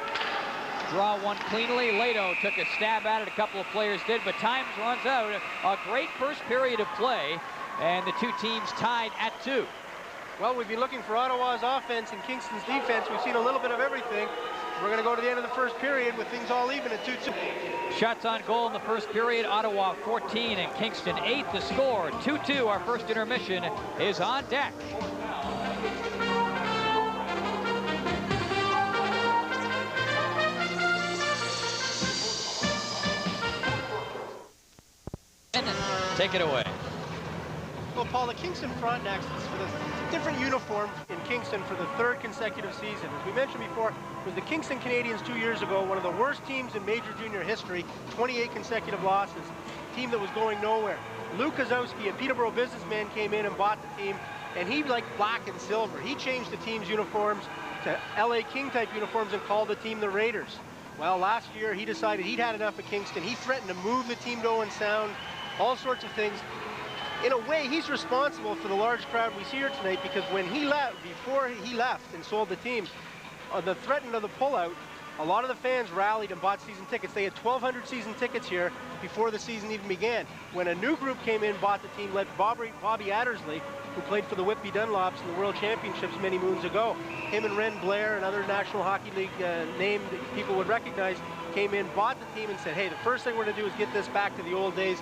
Draw one cleanly. Lado took a stab at it. A couple of players did, but time runs out. A great first period of play, and the two teams tied at 2. Well, we've been looking for Ottawa's offense and Kingston's defense. We've seen a little bit of everything. We're going to go to the end of the first period with things all even at 2-2. Shots on goal in the first period. Ottawa 14 and Kingston 8. The score 2-2. Our first intermission is on deck. Take it away. Well, Paul, the Kingston Frontenacs is for the different uniform in Kingston for the 3rd consecutive season. As we mentioned before, it was the Kingston Canadians 2 years ago, one of the worst teams in major junior history, 28 consecutive losses, team that was going nowhere. Lou Kozowski, a Peterborough businessman, came in and bought the team, and he liked black and silver. He changed the team's uniforms to LA King type uniforms and called the team the Raiders. Well, last year he decided he'd had enough of Kingston. He threatened to move the team to Owen Sound, all sorts of things. In a way, he's responsible for the large crowd we see here tonight, because when he left, before he left and sold the team, on the threat of the pullout, a lot of the fans rallied and bought season tickets. They had 1,200 season tickets here before the season even began. When a new group came in, bought the team, led Bobby Addersley, who played for the Whitby Dunlops in the World Championships many moons ago. Him and Ren Blair, another National Hockey League name that people would recognize, came in, bought the team, and said, hey, the first thing we're going to do is get this back to the old days,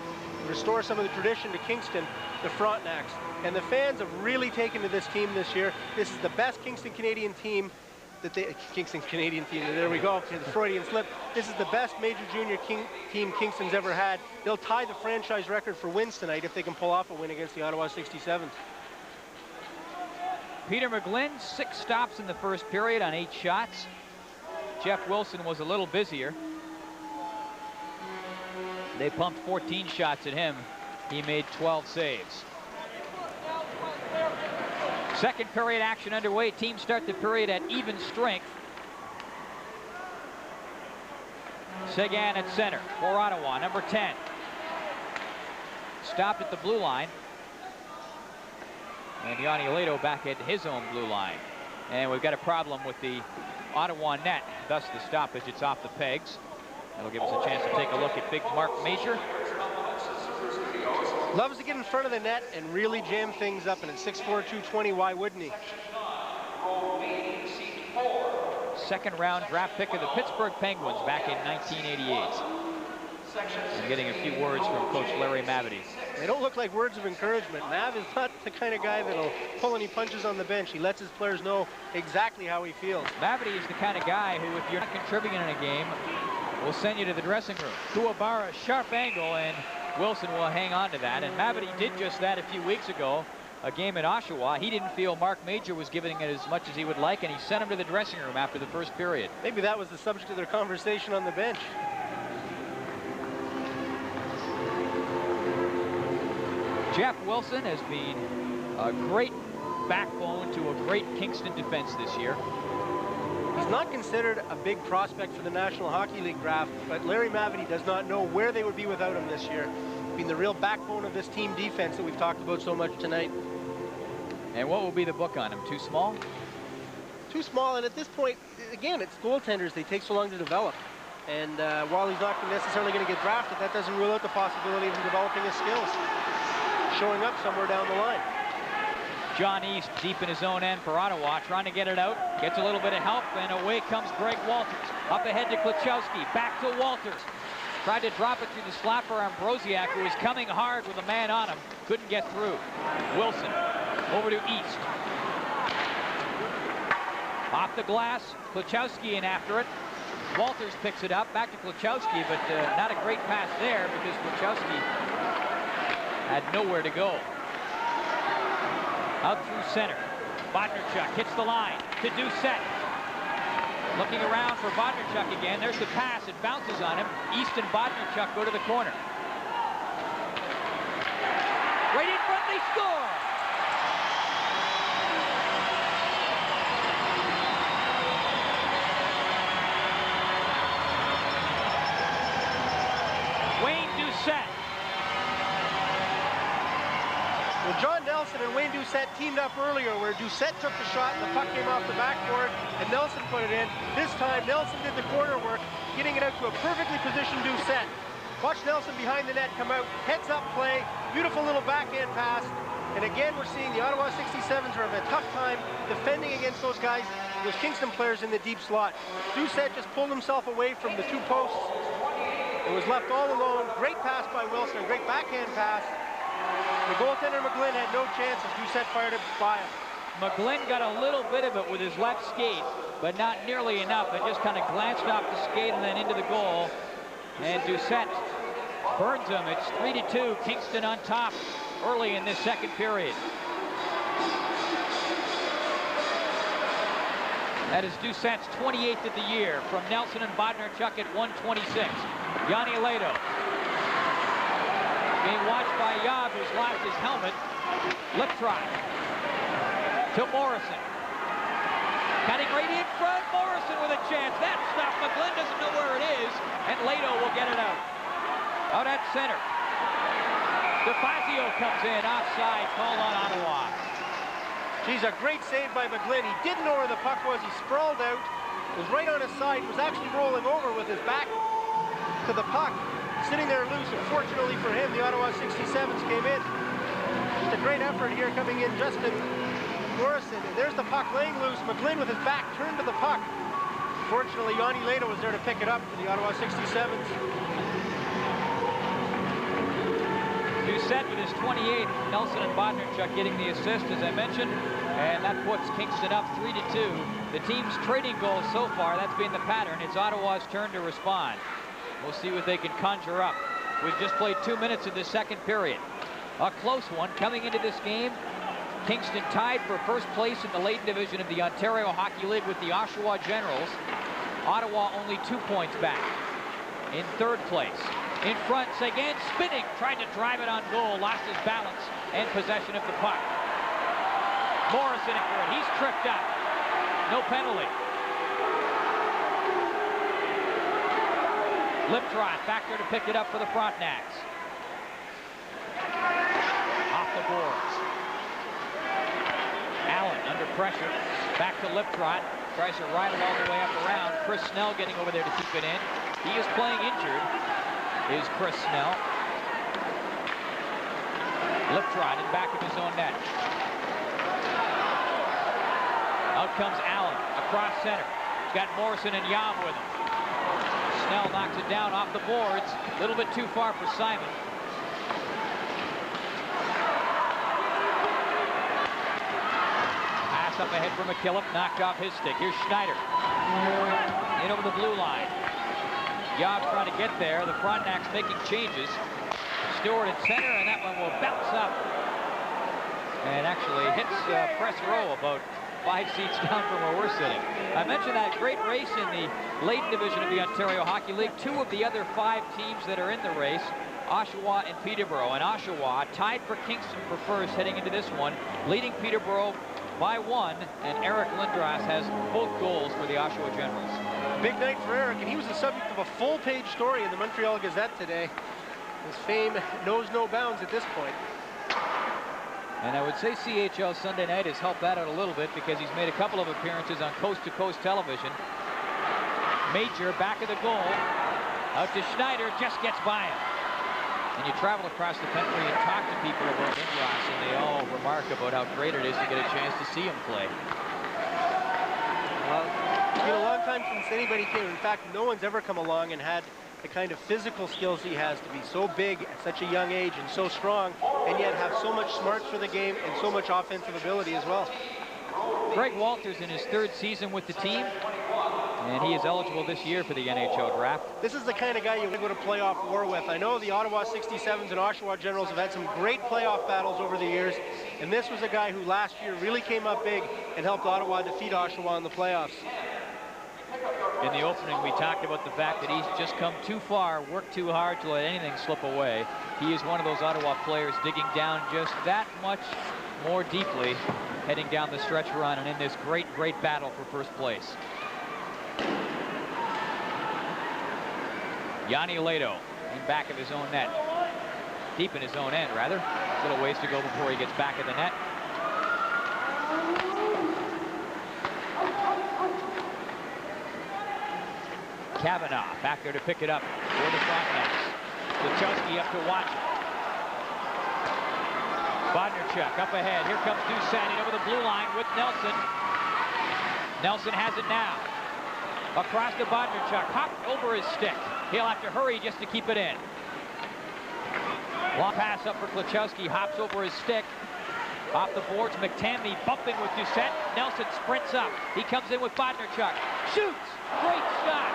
restore some of the tradition to Kingston, the Frontenacs. And the fans have really taken to this team this year. This is the best Kingston Canadian team that Kingston Canadian team, there we go, the Freudian slip. This is the best major junior team Kingston's ever had. They'll tie the franchise record for wins tonight if they can pull off a win against the Ottawa 67'S. Peter McGlynn, 6 stops in the first period on 8 shots. Jeff Wilson was a little busier. They pumped 14 shots at him. He made 12 saves. Second period action underway. Teams start the period at even strength. Sagan at center for Ottawa, number 10. Stopped at the blue line. And Yanni Lado back at his own blue line. And we've got a problem with the Ottawa net. Thus the stoppage. It's off the pegs. That'll give us a chance to take a look at big Mark Major. Loves to get in front of the net and really jam things up, and at 6'4", 220, why wouldn't he? Second round draft pick of the Pittsburgh Penguins back in 1988. And getting a few words from Coach Larry Mavety. They don't look like words of encouragement. Mav is not the kind of guy that'll pull any punches on the bench. He lets his players know exactly how he feels. Mavety is the kind of guy who, if you're not contributing in a game, will send you to the dressing room. Kuwabara, sharp angle, and Wilson will hang on to that. And Mavety did just that a few weeks ago, a game at Oshawa. He didn't feel Mark Major was giving it as much as he would like, and he sent him to the dressing room after the first period. Maybe that was the subject of their conversation on the bench. Jeff Wilson has been a great backbone to a great Kingston defense this year. He's not considered a big prospect for the National Hockey League draft, but Larry Mavety does not know where they would be without him this year. Being the real backbone of this team defense that we've talked about so much tonight. And what will be the book on him? Too small? Too small, and at this point, again, it's goaltenders. They take so long to develop. And while he's not necessarily going to get drafted, that doesn't rule out the possibility of him developing his skills, showing up somewhere down the line. John East deep in his own end for Ottawa, trying to get it out. Gets a little bit of help, and away comes Greg Walters. Up ahead to Klachowski. Back to Walters. Tried to drop it through the slot for Ambrosiak, who was coming hard with a man on him. Couldn't get through. Wilson over to East. Off the glass. Klachowski in after it. Walters picks it up. Back to Klachowski, but not a great pass there because Klachowski had nowhere to go. Out through center. Bodnarchuk hits the line to Doucette. Looking around for Bodnarchuk again. There's the pass. It bounces on him. East and Bodnarchuk go to the corner. Right in front, they score! Wayne Doucette. Well, John Nelson and Wayne Doucette teamed up earlier where Doucette took the shot and the puck came off the backboard and Nelson put it in. This time Nelson did the corner work, getting it out to a perfectly positioned Doucette. Watch Nelson behind the net come out, heads up play, beautiful little backhand pass. And again, we're seeing the Ottawa 67's are having a tough time defending against those guys, those Kingston players in the deep slot. Doucette just pulled himself away from the two posts. It was left all alone. Great pass by Wilson, great backhand pass. The goaltender McGlynn had no chance as Doucette fired it by him. McGlynn got a little bit of it with his left skate, but not nearly enough. It just kind of glanced off the skate and then into the goal. And Doucette burns him. It's 3-2. Kingston on top early in this second period. That is Doucette's 28th of the year from Nelson and Bodnarchuk at 126. Yanni Aledo being watched by Yob, who's lost his helmet. Lip try to Morrison. Cutting right in front. Morrison with a chance. That stuff. McGlynn doesn't know where it is, and Lado will get it out. Out at center. DeFazio comes in. Offside. Called on Ottawa. Geez, a great save by McGlynn. He didn't know where the puck was. He sprawled out. Was right on his side. Was actually rolling over with his back to the puck. Sitting there loose, and fortunately for him, the Ottawa 67's came in. Just a great effort here coming in, Justin Morrison. And there's the puck laying loose. McGlynn with his back turned to the puck. Fortunately, Yanni Lado was there to pick it up for the Ottawa 67's. Doucette with his 28th. Nelson and Bodnarchuk getting the assist, as I mentioned. And that puts Kingston up 3-2. The team's trading goals so far, that's been the pattern. It's Ottawa's turn to respond. We'll see what they can conjure up. We've just played 2 minutes of the second period. A close one coming into this game. Kingston tied for first place in the Leyden division of the Ontario Hockey League with the Oshawa Generals. Ottawa only 2 points back in third place. In front, Seguin spinning, tried to drive it on goal, lost his balance and possession of the puck. Morrison after it, he's tripped up. No penalty. Liptrot back there to pick it up for the Frontenacs. Off the boards. Allen under pressure. Back to Liptrot. Tries to ride it all the way up around. Chris Snell getting over there to keep it in. He is playing injured, is Chris Snell. Liptrot in back of his own net. Out comes Allen across center. Got Morrison and Yam with him. Snell knocks it down off the boards. A little bit too far for Simon. Pass up ahead for McKillop. Knocked off his stick. Here's Schneider. In over the blue line. Yob trying to get there. The Frontenacs making changes. Stewart at center, and that one will bounce up. And actually hits press row about 5 seats down from where we're sitting. I mentioned that great race in the Leyden division of the Ontario Hockey League. 2 of the other 5 teams that are in the race, Oshawa and Peterborough. And Oshawa tied for Kingston for first heading into this one, leading Peterborough by 1. And Eric Lindros has both goals for the Oshawa Generals. Big night for Eric, and he was the subject of a full-page story in the Montreal Gazette today. His fame knows no bounds at this point. And I would say CHL Sunday Night has helped that out a little bit because he's made a couple of appearances on coast-to-coast television. Major back of the goal. Out to Schneider, just gets by him. And you travel across the country and talk to people about Lindros, and they all remark about how great it is to get a chance to see him play. Well, it's been a long time since anybody came. In fact, no one's ever come along and had the kind of physical skills he has to be so big at such a young age and so strong, and yet have so much smarts for the game and so much offensive ability as well. Greg Walters in his 3rd season with the team, and he is eligible this year for the NHL draft. This is the kind of guy you want to go to playoff war with. I know the Ottawa 67's and Oshawa Generals have had some great playoff battles over the years, and this was a guy who last year really came up big and helped Ottawa defeat Oshawa in the playoffs. In the opening, we talked about the fact that he's just come too far, worked too hard to let anything slip away. He is one of those Ottawa players digging down just that much more deeply, heading down the stretch run and in this great, great battle for first place. Yanni Aledo in back of his own net. Deep in his own end, rather. A little ways to go before he gets back in the net. Kavanaugh back there to pick it up for the Frontenacs. Luchowski up to watch it. Bodnarchuk up ahead. Here comes Dusanin over the blue line with Nelson. Nelson has it now. Across to Bodnarchuk. Hopped over his stick. He'll have to hurry just to keep it in. Long pass up for Kluchowski. Hops over his stick. Off the boards, McTamney bumping with Doucette. Nelson sprints up. He comes in with Bodnarchuk. Shoots! Great shot!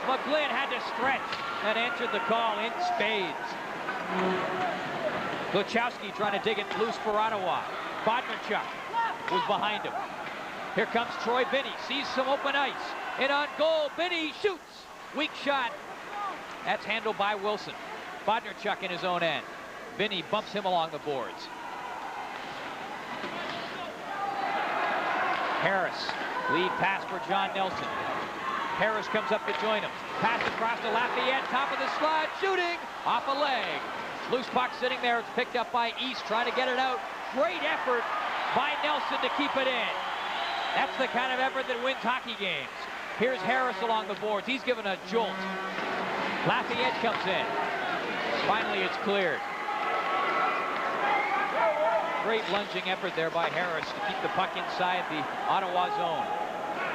McGlynn had to stretch and answered the call in spades. Kluchowski trying to dig it loose for Ottawa. Bodnarchuk was behind him. Here comes Troy Binney. Sees some open ice. And on goal, Binney shoots. Weak shot. That's handled by Wilson. Bodnarchuk in his own end. Binney bumps him along the boards. Harris, lead pass for John Nelson. Harris comes up to join him. Pass across to Lafayette, top of the slide, shooting off a leg. Loose puck sitting there. It's picked up by East, trying to get it out. Great effort by Nelson to keep it in. That's the kind of effort that wins hockey games. Here's Harris along the boards. He's given a jolt. Lafayette comes in. Finally, it's cleared. Great lunging effort there by Harris to keep the puck inside the Ottawa zone.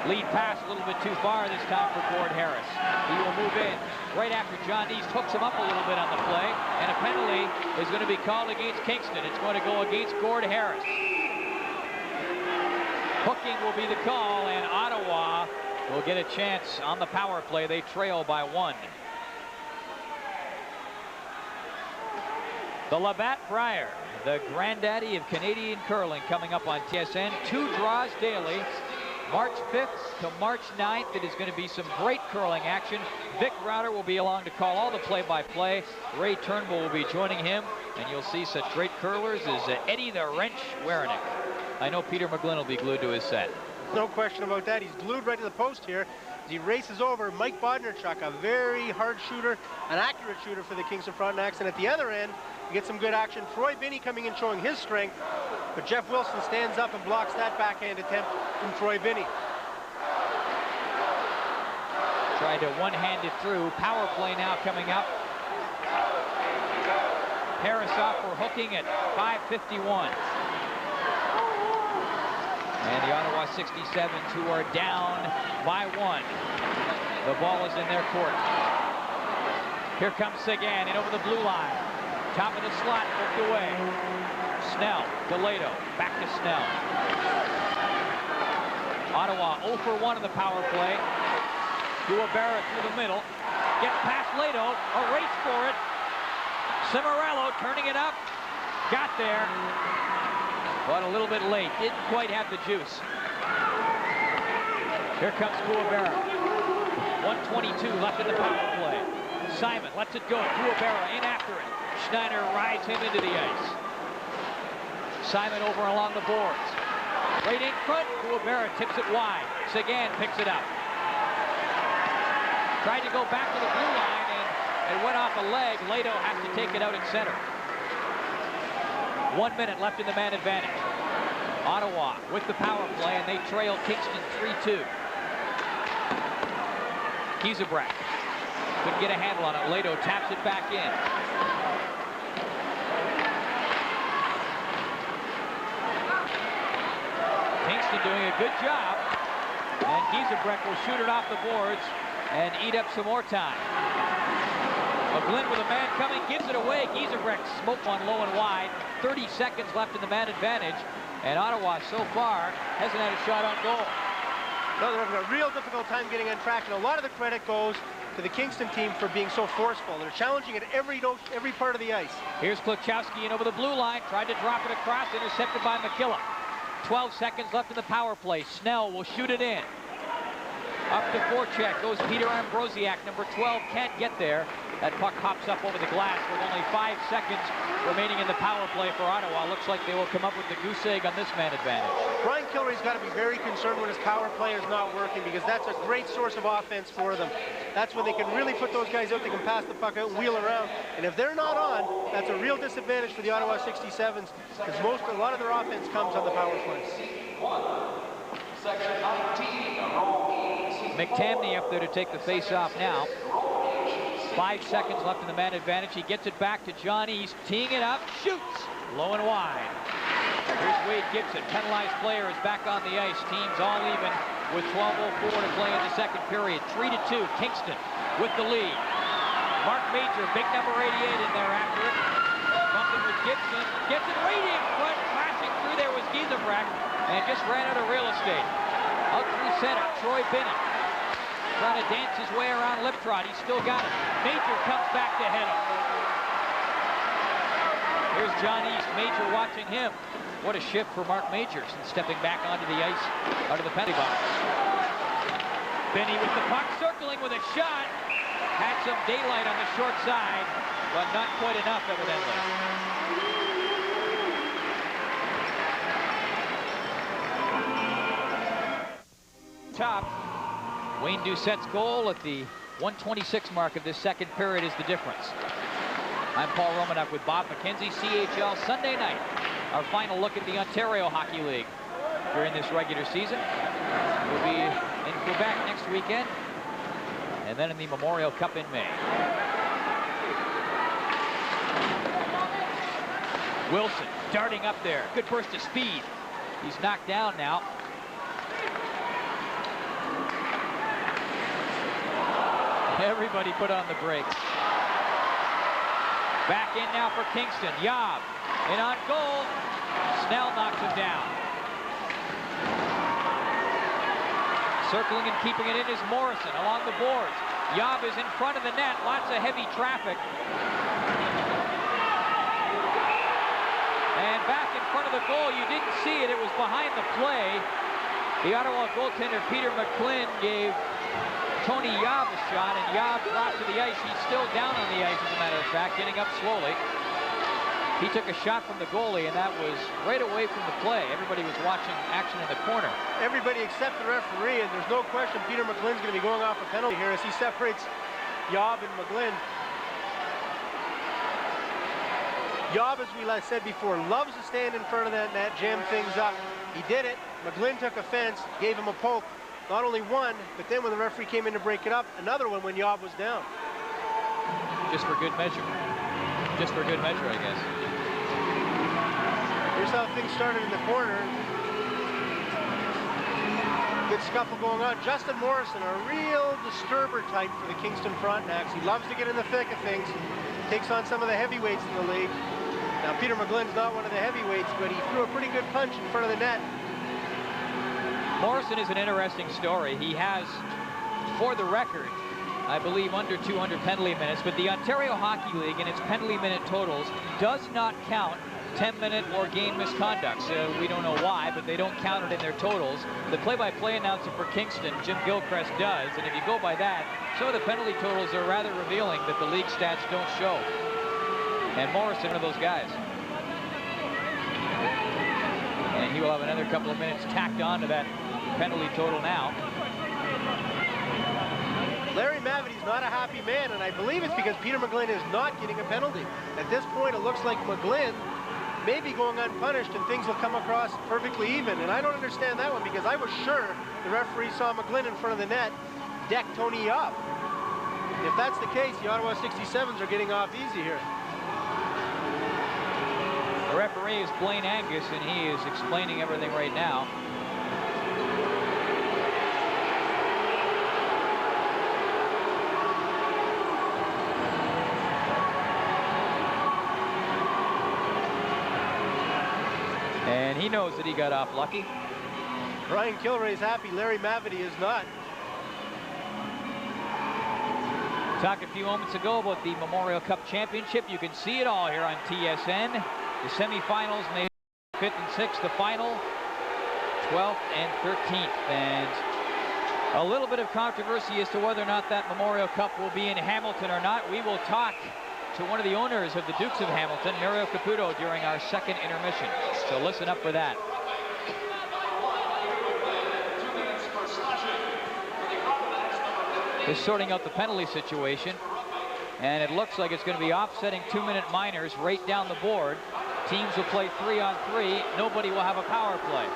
Lead pass a little bit too far this time for Gord Harris. He will move in right after John East hooks him up a little bit on the play, and a penalty is going to be called against Kingston. It's going to go against Gord Harris. Hooking will be the call, and Ottawa will get a chance on the power play. They trail by 1. The Labatt Brier, the granddaddy of Canadian curling, coming up on TSN. 2 draws daily. March 5th to March 9th, it is going to be some great curling action. Vic Router will be along to call all the play-by-play. Ray Turnbull will be joining him, and you'll see such great curlers as Eddie the Wrench Werenick. I know Peter McGlynn will be glued to his set. No question about that. He's glued right to the post here. As he races over Mike Bodnarchuk, a very hard shooter, an accurate shooter for the Kingston Frontenacs. And at the other end, you get some good action. Troy Binney coming in showing his strength, but Jeff Wilson stands up and blocks that backhand attempt from Troy Binney. Tried to one-hand it through. Power play now coming up. Harris off for hooking at 5:51. And the Ottawa 67s, who are down by 1. The ball is in their court. Here comes Sagan in over the blue line. Top of the slot, hooked away. Snell, Galedo, back to Snell. Ottawa 0 for 1 in the power play. Guevara through the middle. Gets past Lado, a race for it. Cimarello turning it up. Got there, but a little bit late. Didn't quite have the juice. Here comes Guevara. 1:22 left in the power play. Simon lets it go. Guevara in after it. Schneider rides him into the ice. Simon over along the boards. Right in front. Guevara tips it wide. Sagan picks it up. Tried to go back to the blue line, and it went off a leg. Lado has to take it out in center. 1 minute left in the man advantage. Ottawa with the power play, and they trail Kingston 3-2. Kiesebrack couldn't get a handle on it. Lado taps it back in. Kingston doing a good job. And Giesebrecht will shoot it off the boards and eat up some more time. McGlynn with a man coming, gives it away. Giesebrecht smoked one low and wide. 30 seconds left in the man advantage. And Ottawa so far hasn't had a shot on goal. No, they're having a real difficult time getting on track, and a lot of the credit goes to the Kingston team for being so forceful. They're challenging at every part of the ice. Here's Klukowski in over the blue line, tried to drop it across, intercepted by McKillop. 12 seconds left in the power play. Snell will shoot it in. Up to forecheck goes Peter Ambrosiak, number 12, can't get there. That puck hops up over the glass with only 5 seconds remaining in the power play for Ottawa. Looks like they will come up with the goose egg on this man advantage. Brian Kilrea's got to be very concerned when his power play is not working, because that's a great source of offense for them. That's when they can really put those guys out. They can pass the puck out and wheel around. And if they're not on, that's a real disadvantage for the Ottawa 67's, because a lot of their offense comes on the power play. McTamney up there to take the face-off now. 5 seconds left in the man advantage. He gets it back to John East, teeing it up, shoots, low and wide. Here's Wade Gibson, penalized player, is back on the ice. Teams all even with 12:04 to play in the second period. 3-2, Kingston with the lead. Mark Major, big number 88 in there after it. Bumping with Gibson, gets it right in front, crashing through there was Giesebrecht, and just ran out of real estate. Out through center, Troy Binney. Trying to dance his way around Liptrot. He's still got it. Major comes back to head him. Here's John East. Major watching him. What a shift for Mark Major since stepping back onto the ice, out of the penalty box. Binney with the puck, circling with a shot. Had some daylight on the short side, but not quite enough, evidently. Top. Wayne Doucette's goal at the 1:26 mark of this second period is the difference. I'm Paul Romanuk with Bob McKenzie. CHL Sunday night. Our final look at the Ontario Hockey League during this regular season. We'll be in Quebec next weekend, and then in the Memorial Cup in May. Wilson darting up there. Good burst of speed. He's knocked down now. Everybody put on the brakes. Back in now for Kingston. Yob in on goal. Snell knocks him down. Circling and keeping it in is Morrison along the boards. Yob is in front of the net. Lots of heavy traffic. And back in front of the goal. You didn't see it. It was behind the play. The Ottawa goaltender Peter McGlynn gave Tony Yob a shot, and Yob dropped to the ice. He's still down on the ice, as a matter of fact, getting up slowly. He took a shot from the goalie, and that was right away from the play. Everybody was watching action in the corner. Everybody except the referee, and there's no question Peter McGlynn's going to be going off a penalty here as he separates Yob and McGlynn. Yob, as we said before, loves to stand in front of that net, jam things up. He did it. McGlynn took offense, gave him a poke. Not only one, but then when the referee came in to break it up, another one when Yob was down. Just for good measure. Just for good measure, I guess. Here's how things started in the corner. Good scuffle going on. Justin Morrison, a real disturber type for the Kingston Frontenacs. He loves to get in the thick of things. Takes on some of the heavyweights in the league. Now, Peter McGlynn's not one of the heavyweights, but he threw a pretty good punch in front of the net. Morrison is an interesting story. He has, for the record, I believe under 200 penalty minutes, but the Ontario Hockey League in its penalty minute totals does not count 10-minute or game misconducts. We don't know why, but they don't count it in their totals. The play-by-play announcer for Kingston, Jim Gilchrist, does, and if you go by that, some of the penalty totals are rather revealing that the league stats don't show. And Morrison, one of those guys. And he will have another couple of minutes tacked on to that penalty total now. Larry Mavity's not a happy man, and I believe it's because Peter McGlynn is not getting a penalty. At this point, it looks like McGlynn may be going unpunished and things will come across perfectly even. And I don't understand that one, because I was sure the referee saw McGlynn in front of the net deck Tony Yob. If that's the case, the Ottawa 67's are getting off easy here. The referee is Blaine Angus, and he is explaining everything right now. he knows that he got off lucky. Brian Kilrea's happy. Larry Mavety is not. Talked a few moments ago about the Memorial Cup Championship. You can see it all here on TSN. The semifinals, May 5th and 6th. The final, 12th and 13th. And a little bit of controversy as to whether or not that Memorial Cup will be in Hamilton or not. We will talk to one of the owners of the Dukes of Hamilton, Mario Caputo, during our second intermission. So listen up for that. Just sorting out the penalty situation, and it looks like it's going to be offsetting 2-minute minors right down the board. Teams will play 3-on-3. Nobody will have a power play.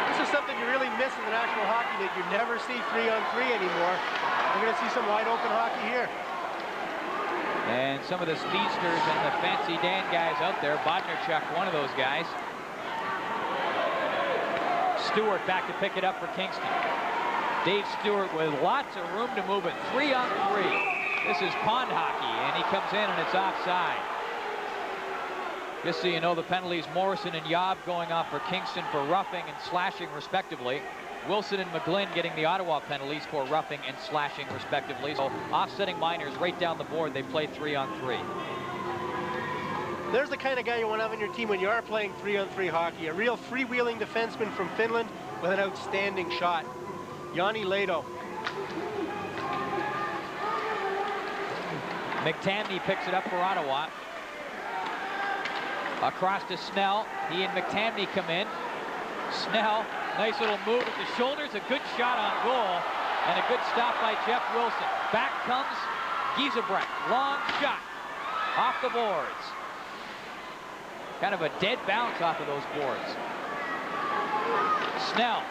This is something you really miss in the National Hockey League. You never see 3-on-3 anymore. We're going to see some wide open hockey here. And some of the speedsters and the fancy Dan guys out there, Bodnerchuk, one of those guys. Stewart back to pick it up for Kingston. Dave Stewart with lots of room to move it. 3-on-3. This is pond hockey, and he comes in and it's offside. Just so you know, the penalties, Morrison and Yob going off for Kingston for roughing and slashing respectively. Wilson and McGlynn getting the Ottawa penalties for roughing and slashing respectively. So offsetting minors right down the board. They play 3-on-3. There's the kind of guy you want to have on your team when you are playing 3-on-3 hockey. A real freewheeling defenseman from Finland with an outstanding shot. Jani Lehto. McTamney picks it up for Ottawa. Across to Snell. He and McTamney come in. Snell, nice little move with the shoulders. A good shot on goal. And a good stop by Jeff Wilson. Back comes Giesebrecht. Long shot. Off the boards. Kind of a dead bounce off of those boards. Snell.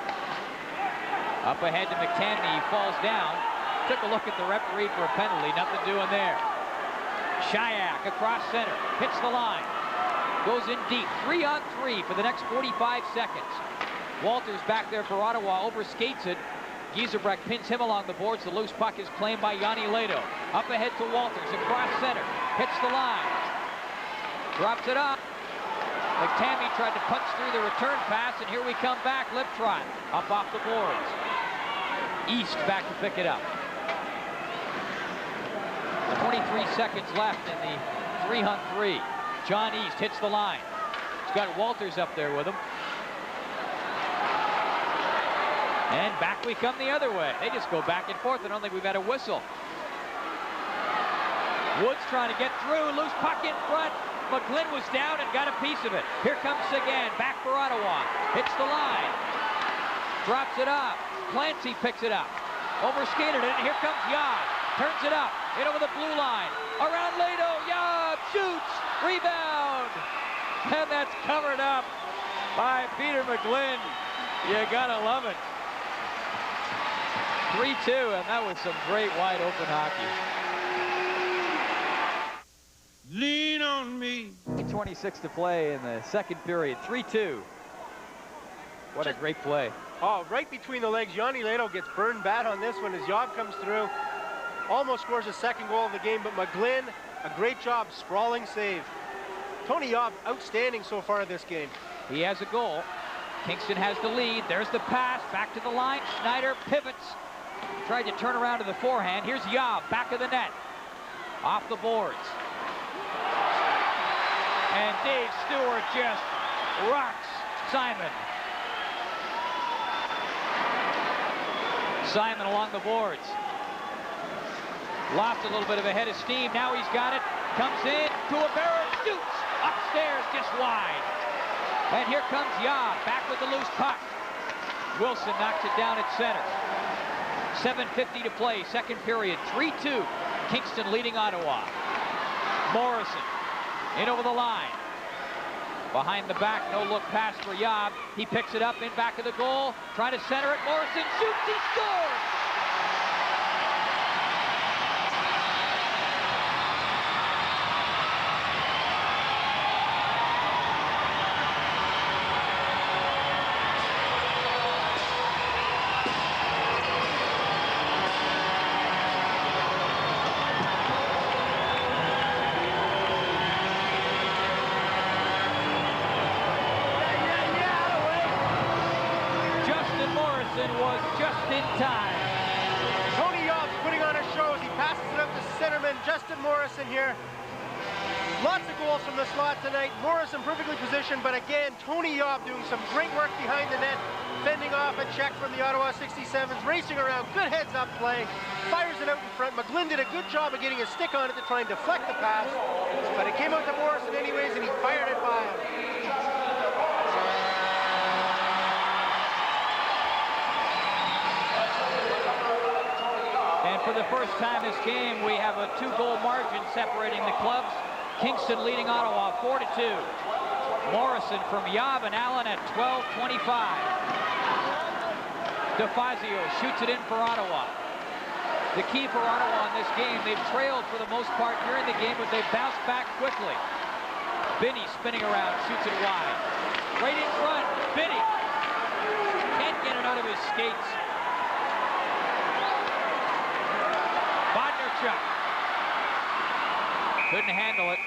Up ahead to McTamney. He falls down. Took a look at the referee for a penalty. Nothing doing there. Shayak across center. Hits the line. Goes in deep. 3-on-3 for the next 45 seconds. Walters back there for Ottawa. Overskates it. Giesebrecht pins him along the boards. The loose puck is claimed by Jani Lehto. Up ahead to Walters. Across center. Hits the line. Drops it up. McTamney tried to punch through the return pass, and here we come back. Liptrot up off the boards. East back to pick it up. 23 seconds left in the 3-on-3. John East hits the line. He's got Walters up there with him. And back we come the other way. They just go back and forth. I don't think we've had a whistle. Woods trying to get through. Loose puck in front. McGlynn was down and got a piece of it. Here comes Sagan, back for Ottawa. Hits the line. Drops it up. Clancy picks it up. Overskated it, and here comes Yob. Turns it up. In over the blue line. Around Lehto. Yob shoots. Rebound. And that's covered up by Peter McGlynn. You gotta love it. 3-2, and that was some great wide open hockey. Lean on me. 26 to play in the second period. 3-2. What a great play. Oh, right between the legs. Jani Lehto gets burned bad on this one as Yob comes through. Almost scores his second goal of the game, but McGlynn, a great job, sprawling save. Tony Yob, outstanding so far this game. He has a goal. Kingston has the lead. There's the pass. Back to the line. Schneider pivots. Tried to turn around to the forehand. Here's Yob, back of the net. Off the boards. And Dave Stewart just rocks Simon. Simon along the boards. Lost a little bit of a head of steam. Now he's got it. Comes in to a barrel. Shoots. Upstairs, just wide. And here comes Yob, back with the loose puck. Wilson knocks it down at center. 7:50 to play, second period. 3-2. Kingston leading Ottawa. Morrison in over the line. Behind the back, no look pass for Yob. He picks it up in back of the goal. Trying to center it. Morrison shoots. He scores! Justin Morrison here. Lots of goals from the slot tonight. Morrison perfectly positioned, but again, Tony Yob doing some great work behind the net, fending off a check from the Ottawa 67s, racing around, good heads-up play, fires it out in front. McGlynn did a good job of getting a stick on it to try and deflect the pass, but it came out to Morrison anyways, and he fired it by him. And for the first time this game, we have a 2-goal margin separating the clubs. Kingston leading Ottawa 4-2. Morrison from Yob and Allen at 12:25. DeFazio shoots it in for Ottawa. The key for Ottawa in this game, they've trailed for the most part during the game, but they've bounced back quickly. Binney spinning around, shoots it wide. Right in front, Binney. Can't get it out of his skates. Bodnerchuk. Couldn't handle it,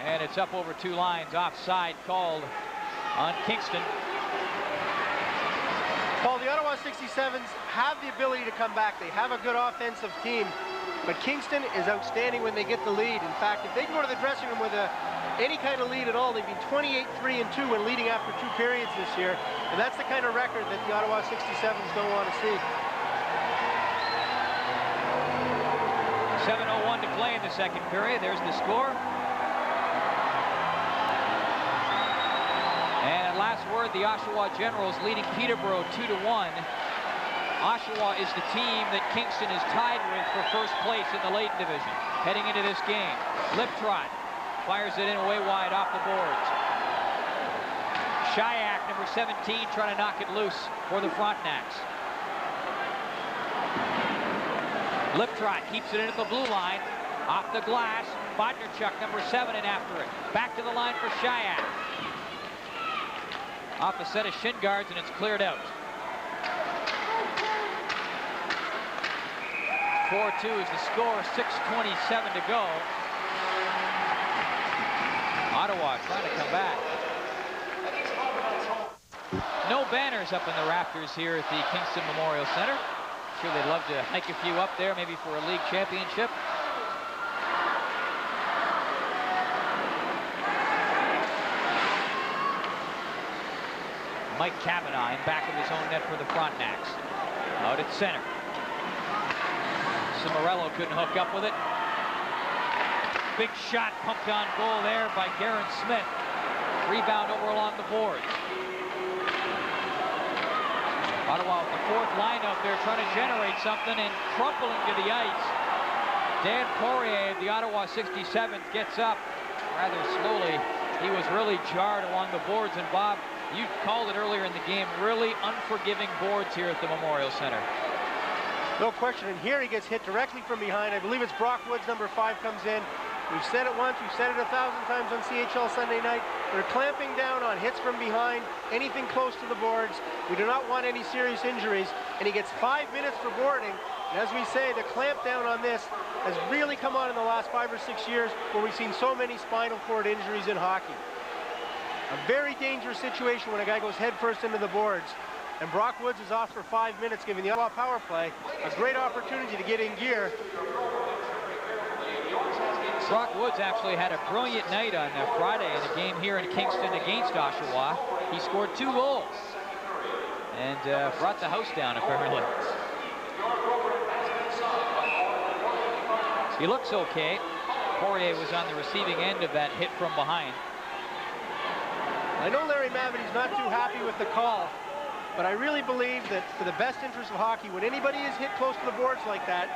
and it's up over 2 lines. Offside called on Kingston. Paul, the Ottawa 67s have the ability to come back. They have a good offensive team, but Kingston is outstanding when they get the lead. In fact, if they can go to the dressing room with any kind of lead at all, they've been 28-3-2 when leading after 2 periods this year, and that's the kind of record that the Ottawa 67s don't want to see. 7:01 to play in the second period. There's the score. And at last word, the Oshawa Generals leading Peterborough 2-1. Oshawa is the team that Kingston is tied with for first place in the Leyden division heading into this game. Liptrot fires it in way wide off the boards. Shayak, number 17, trying to knock it loose for the Frontenacs. Liptrot keeps it in at the blue line. Off the glass. Bodnerchuk, number 7, in after it. Back to the line for Shayak. Off the set of shin guards, and it's cleared out. 4-2 is the score. 6:27 to go. Ottawa trying to come back. No banners up in the rafters here at the Kingston Memorial Center. Sure, they'd love to hike a few up there, maybe for a league championship. Mike Kavanaugh in back of his own net for the Frontenacs. Out at center. Cimarello couldn't hook up with it. Big shot pumped on goal there by Garen Smith. Rebound over along the boards. Ottawa with the 4th line out there trying to generate something and crumpling to the ice. Dan Poirier of the Ottawa 67th gets up rather slowly. He was really jarred along the boards, and Bob, you called it earlier in the game, really unforgiving boards here at the Memorial Center. No question, and here he gets hit directly from behind. I believe it's Brock Woods, number 5, comes in. We've said it once, we've said it 1,000 times on CHL Sunday night. We're clamping down on hits from behind, anything close to the boards. We do not want any serious injuries, and he gets 5 minutes for boarding. And as we say, the clamp down on this has really come on in the last 5 or 6 years, where we've seen so many spinal cord injuries in hockey. A very dangerous situation when a guy goes headfirst into the boards. And Brock Woods is off for 5 minutes, giving the Ottawa power play a great opportunity to get in gear. Brock Woods actually had a brilliant night on Friday in a game here in Kingston against Oshawa. He scored 2 goals and brought the house down, apparently. He looks okay. Poirier was on the receiving end of that hit from behind. I know Larry Mavity's not too happy with the call, but I really believe that for the best interest of hockey, when anybody is hit close to the boards like that,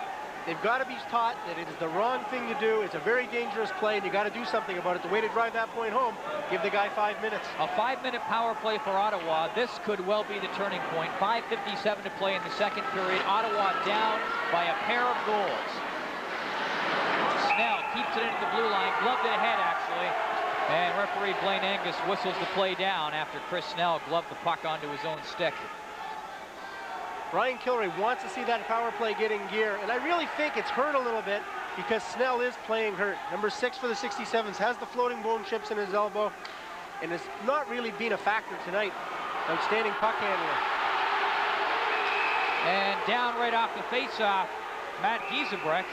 they've got to be taught that it is the wrong thing to do. It's a very dangerous play, and you got to do something about it. The way to drive that point home, give the guy 5 minutes. A 5-minute power play for Ottawa. This could well be the turning point. 5:57 to play in the second period. Ottawa down by a pair of goals. Snell keeps it into the blue line. Gloved it ahead, actually. And referee Blaine Angus whistles the play down after Chris Snell gloved the puck onto his own stick. Ryan Kilray wants to see that power play get in gear, and I really think it's hurt a little bit because Snell is playing hurt. Number 6 for the 67s has the floating bone chips in his elbow, and it's not really been a factor tonight. Outstanding puck handler. And down right off the face-off, Matt Giesebrecht.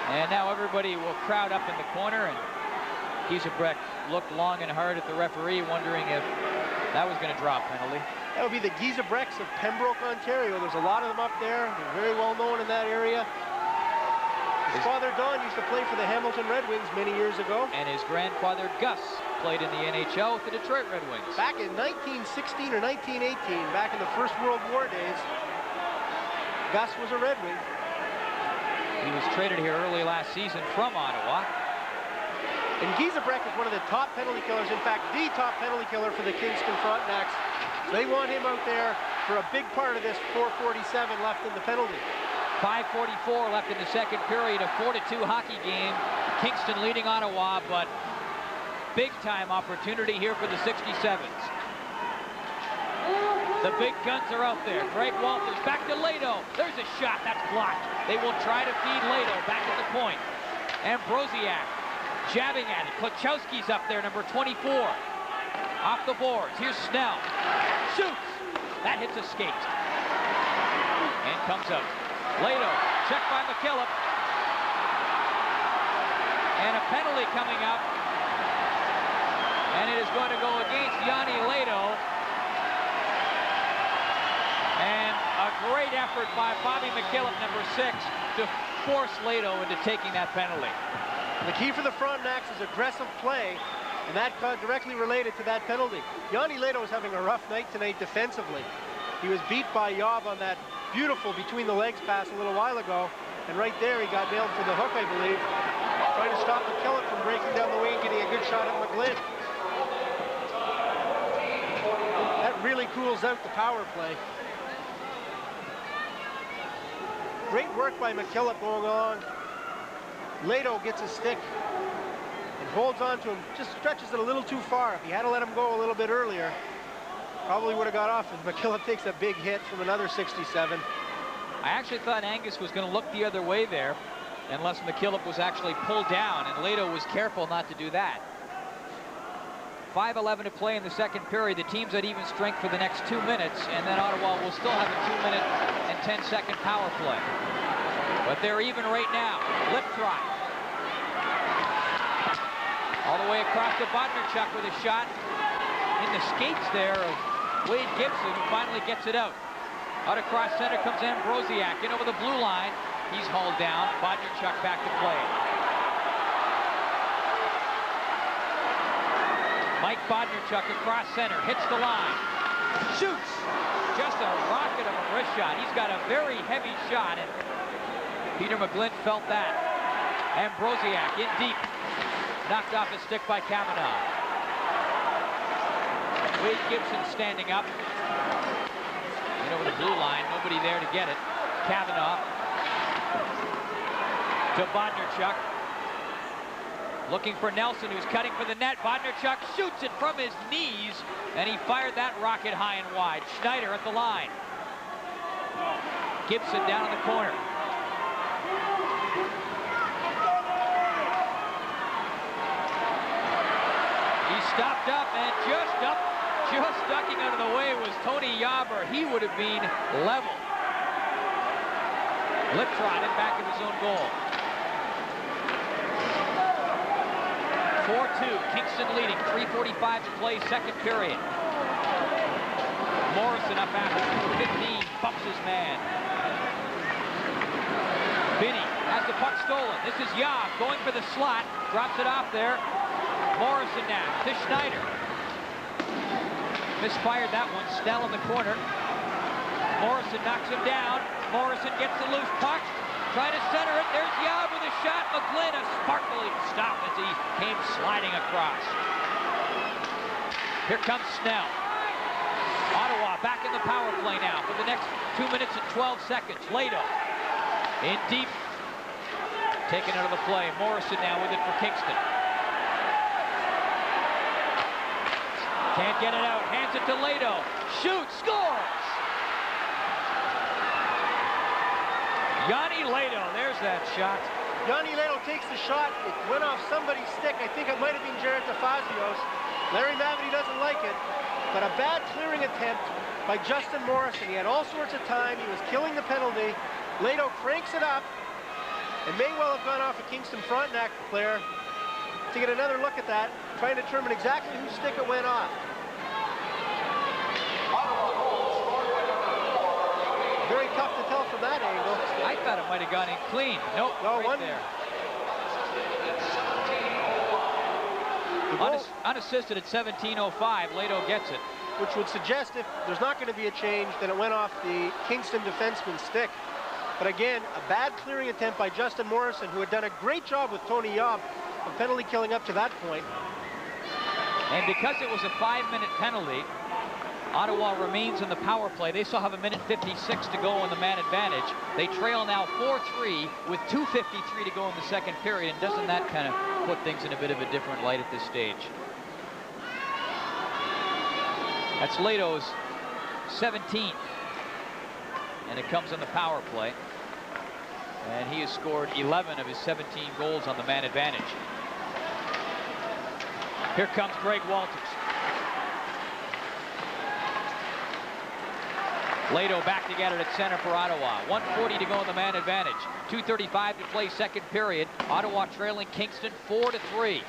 And now everybody will crowd up in the corner, and Giesebrecht looked long and hard at the referee, wondering if that was going to draw a penalty. That would be the Giesebrechts of Pembroke, Ontario. There's a lot of them up there. They're very well known in that area. His father, Don, used to play for the Hamilton Red Wings many years ago. And his grandfather, Gus, played in the NHL with the Detroit Red Wings. Back in 1916 or 1918, back in the First World War days, Gus was a Red Wing. He was traded here early last season from Ottawa. And Giesebrecht is one of the top penalty killers. In fact, the top penalty killer for the Kingston Frontenacs. So they want him out there for a big part of this 4:47 left in the penalty. 5:44 left in the second period, a 4-2 hockey game. Kingston leading Ottawa, but big-time opportunity here for the 67's. The big guns are out there. Greg Walters back to Lado. There's a shot. That's blocked. They will try to feed Lado back at the point. Ambrosiak jabbing at it. Klochowski's up there, number 24. Off the boards. Here's Snell. Shoots. That hits a skate. And comes out. Lado, checked by McKillop. And a penalty coming up. And it is going to go against Yanni Lado. And a great effort by Bobby McKillop, number 6, to force Lado into taking that penalty. The key for the Frontenacs is aggressive play, and that directly related to that penalty. Yanni Lado is having a rough night tonight defensively. He was beat by Yob on that beautiful between the legs pass a little while ago, and right there he got nailed for the hook, I believe. Trying to stop McKillop from breaking down the wing and getting a good shot at McGlynn. That really cools out the power play. Great work by McKillop going on. Lado gets a stick and holds on to him, just stretches it a little too far. If he had to let him go a little bit earlier, probably would have got off, and McKillop takes a big hit from another 67. I actually thought Angus was going to look the other way there, unless McKillop was actually pulled down, and Lado was careful not to do that. 5:11 to play in the second period. The team's at even strength for the next 2 minutes, and then Ottawa will still have a 2-minute and 10-second power play. But they're even right now. Lip try. All the way across to Bodnarchuk with a shot in the skates there of Wade Gibson, who finally gets it out. Out across center comes Ambrosiak. In over the blue line. He's hauled down. Bodnarchuk back to play. Mike Bodnarchuk across center. Hits the line. Shoots. Just a rocket of a wrist shot. He's got a very heavy shot, and Peter McGlynn felt that. Ambrosiak in deep. Knocked off his stick by Kavanaugh. Wade Gibson standing up. In over the blue line. Nobody there to get it. Kavanaugh to Bodnarchuk. Looking for Nelson, who's cutting for the net. Bodnarchuk shoots it from his knees, and he fired that rocket high and wide. Schneider at the line. Gibson down in the corner. He stopped up, and just ducking out of the way was Tony Yobber. He would have been level. Liptrot back in his own goal. 4-2, Kingston leading, 3:45 to play, second period. Morrison up after 15, bumps his man. Binney has the puck stolen. This is Yob going for the slot, drops it off there. Morrison now to Schneider. Misfired that one, Snell in the corner. Morrison knocks him down. Morrison gets the loose puck. Trying to center it. There's Yob with a shot. McGlynn, a sparkling stop as he came sliding across. Here comes Snell. Ottawa back in the power play now for the next 2 minutes and 12 seconds. Lado in deep. Taken out of the play. Morrison now with it for Kingston. Can't get it out. Hands it to Lado. Shoots. Scores! Yanni Lado, there's that shot. Yanni Lado takes the shot. It went off somebody's stick. I think it might have been Jared DeFazios. Larry Mavity doesn't like it, but a bad clearing attempt by Justin Morrison. He had all sorts of time. He was killing the penalty. Lado cranks it up, and may well have gone off a Kingston Frontenac player to get another look at that, trying to determine exactly whose stick it went off. Very tough to tell from that angle. I thought it might have gone in clean. Nope, No, right one there. The goal, Unassisted at 17:05, Lato gets it. which would suggest if there's not going to be a change, then it went off the Kingston defenseman's stick. But again, a bad clearing attempt by Justin Morrison, who had done a great job with Tony Yob of penalty killing up to that point. And because it was a 5-minute penalty, Ottawa remains in the power play. They still have 1:56 to go in the man advantage. They trail now 4-3 with 2:53 to go in the second period. And doesn't that kind of put things in a bit of a different light at this stage? That's Lato's 17th. And it comes on the power play. And he has scored 11 of his 17 goals on the man advantage. Here comes Greg Walters. Lato back to get it at center for Ottawa. 1:40 to go in the man advantage. 2:35 to play second period. Ottawa trailing Kingston 4-3.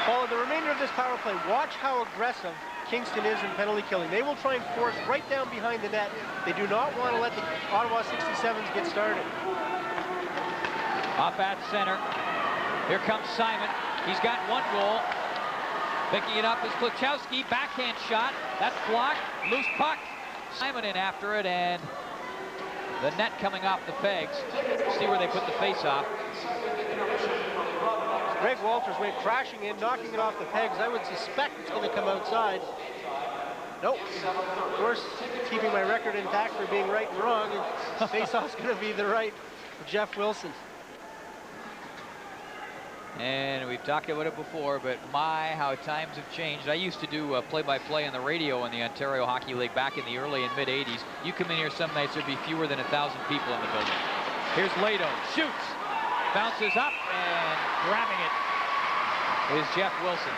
Paul, the remainder of this power play, watch how aggressive Kingston is in penalty killing. They will try and force right down behind the net. They do not want to let the Ottawa 67's get started. Off at center. Here comes Simon. He's got one goal. Picking it up is Klachowski. Backhand shot. That's blocked. Loose puck. Simon in after it, and the net coming off the pegs. See where they put the face-off. Greg Walters went crashing in, knocking it off the pegs. I would suspect it's going to come outside. Nope. Of course, keeping my record intact for being right and wrong. And face-off's going to be the right for Jeff Wilson. And we've talked about it before, but my, how times have changed. I used to do play-by-play on the radio in the Ontario Hockey League back in the early and mid-'80s. You come in here some nights, there'd be fewer than 1,000 people in the building. Here's Lato, shoots, bounces up, and grabbing it is Jeff Wilson.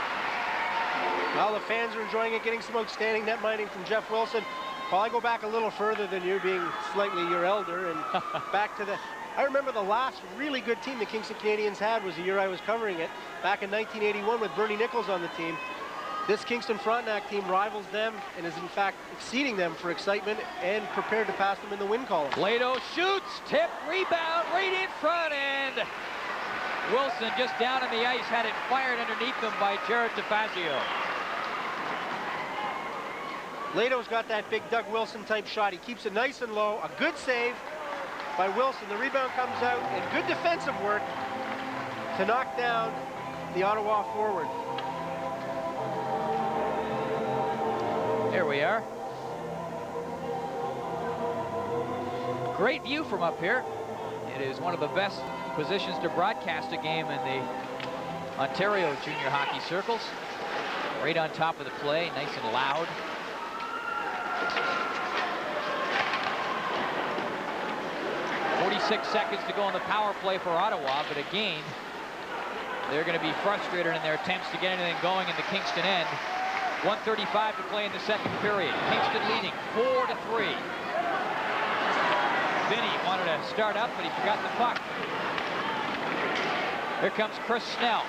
Well, the fans are enjoying it, getting some outstanding net minding from Jeff Wilson. Well, I go back a little further than you, being slightly your elder, and back to the... I remember the last really good team the Kingston Canadians had was the year I was covering it, back in 1981 with Bernie Nichols on the team. This Kingston Frontenac team rivals them and is in fact exceeding them for excitement and prepared to pass them in the win column. Lato shoots, tip, rebound, right in front, and Wilson just down on the ice had it fired underneath him by Jared DeFazio. Lato's got that big Doug Wilson type shot. He keeps it nice and low, a good save by Wilson. The rebound comes out, and good defensive work to knock down the Ottawa forward. There we are. Great view from up here. It is one of the best positions to broadcast a game in the Ontario junior hockey circles. Right on top of the play, nice and loud. .46 seconds to go on the power play for Ottawa, but again, they're going to be frustrated in their attempts to get anything going in the Kingston end. 1:35 to play in the second period. Kingston leading 4-3. Vinny wanted to start up, but he forgot the puck. Here comes Chris Snell.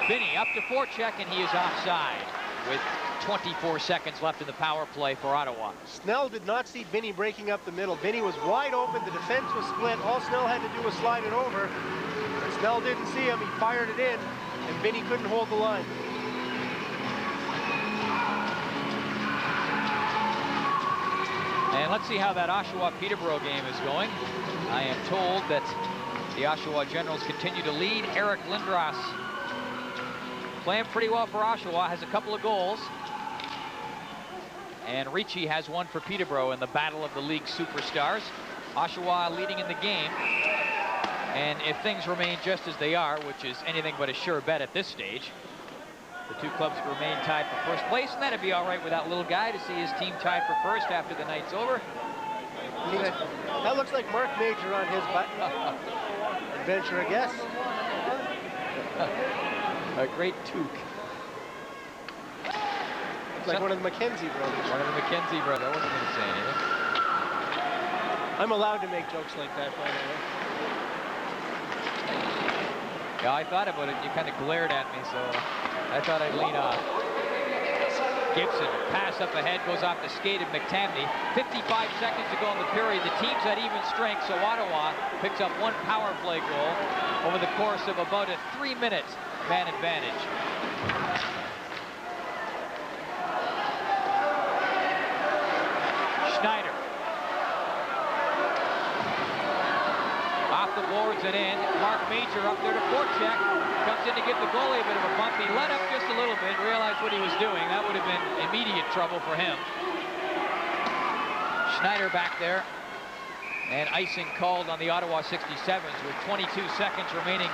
Vinny up to forecheck, and he is offside with 24 seconds left in the power play for Ottawa. Snell did not see Vinny breaking up the middle. Vinny was wide open. The defense was split. All Snell had to do was slide it over. Snell didn't see him. He fired it in, and Vinny couldn't hold the line. And let's see how that Oshawa-Peterborough game is going. I am told that the Oshawa Generals continue to lead. Eric Lindros playing pretty well for Oshawa, has a couple of goals. And Ricci has one for Peterborough in the battle of the league superstars. Oshawa leading in the game. And if things remain just as they are, which is anything but a sure bet at this stage, the two clubs remain tied for first place, and that'd be all right with that little guy to see his team tied for first after the night's over. That looks like Mark Major on his adventure, I guess. A great toque. It's like one of the McKenzie brothers. One of the McKenzie brothers. I wasn't going to say anything. I'm allowed to make jokes like that, by the way. Yeah, I thought about it. You kind of glared at me, so I thought I'd lean off. Gibson, pass up ahead, goes off the skate of McTamney. 55 seconds to go in the period. The team's at even strength, so Ottawa picks up one power play goal over the course of about a 3-minute man advantage. Schneider. Off the boards and in. Mark Major up there to forecheck. Comes in to give the goalie a bit of a bump. He let up just a little bit, realized what he was doing. That would have been immediate trouble for him. Schneider back there. And icing called on the Ottawa 67's with 22 seconds remaining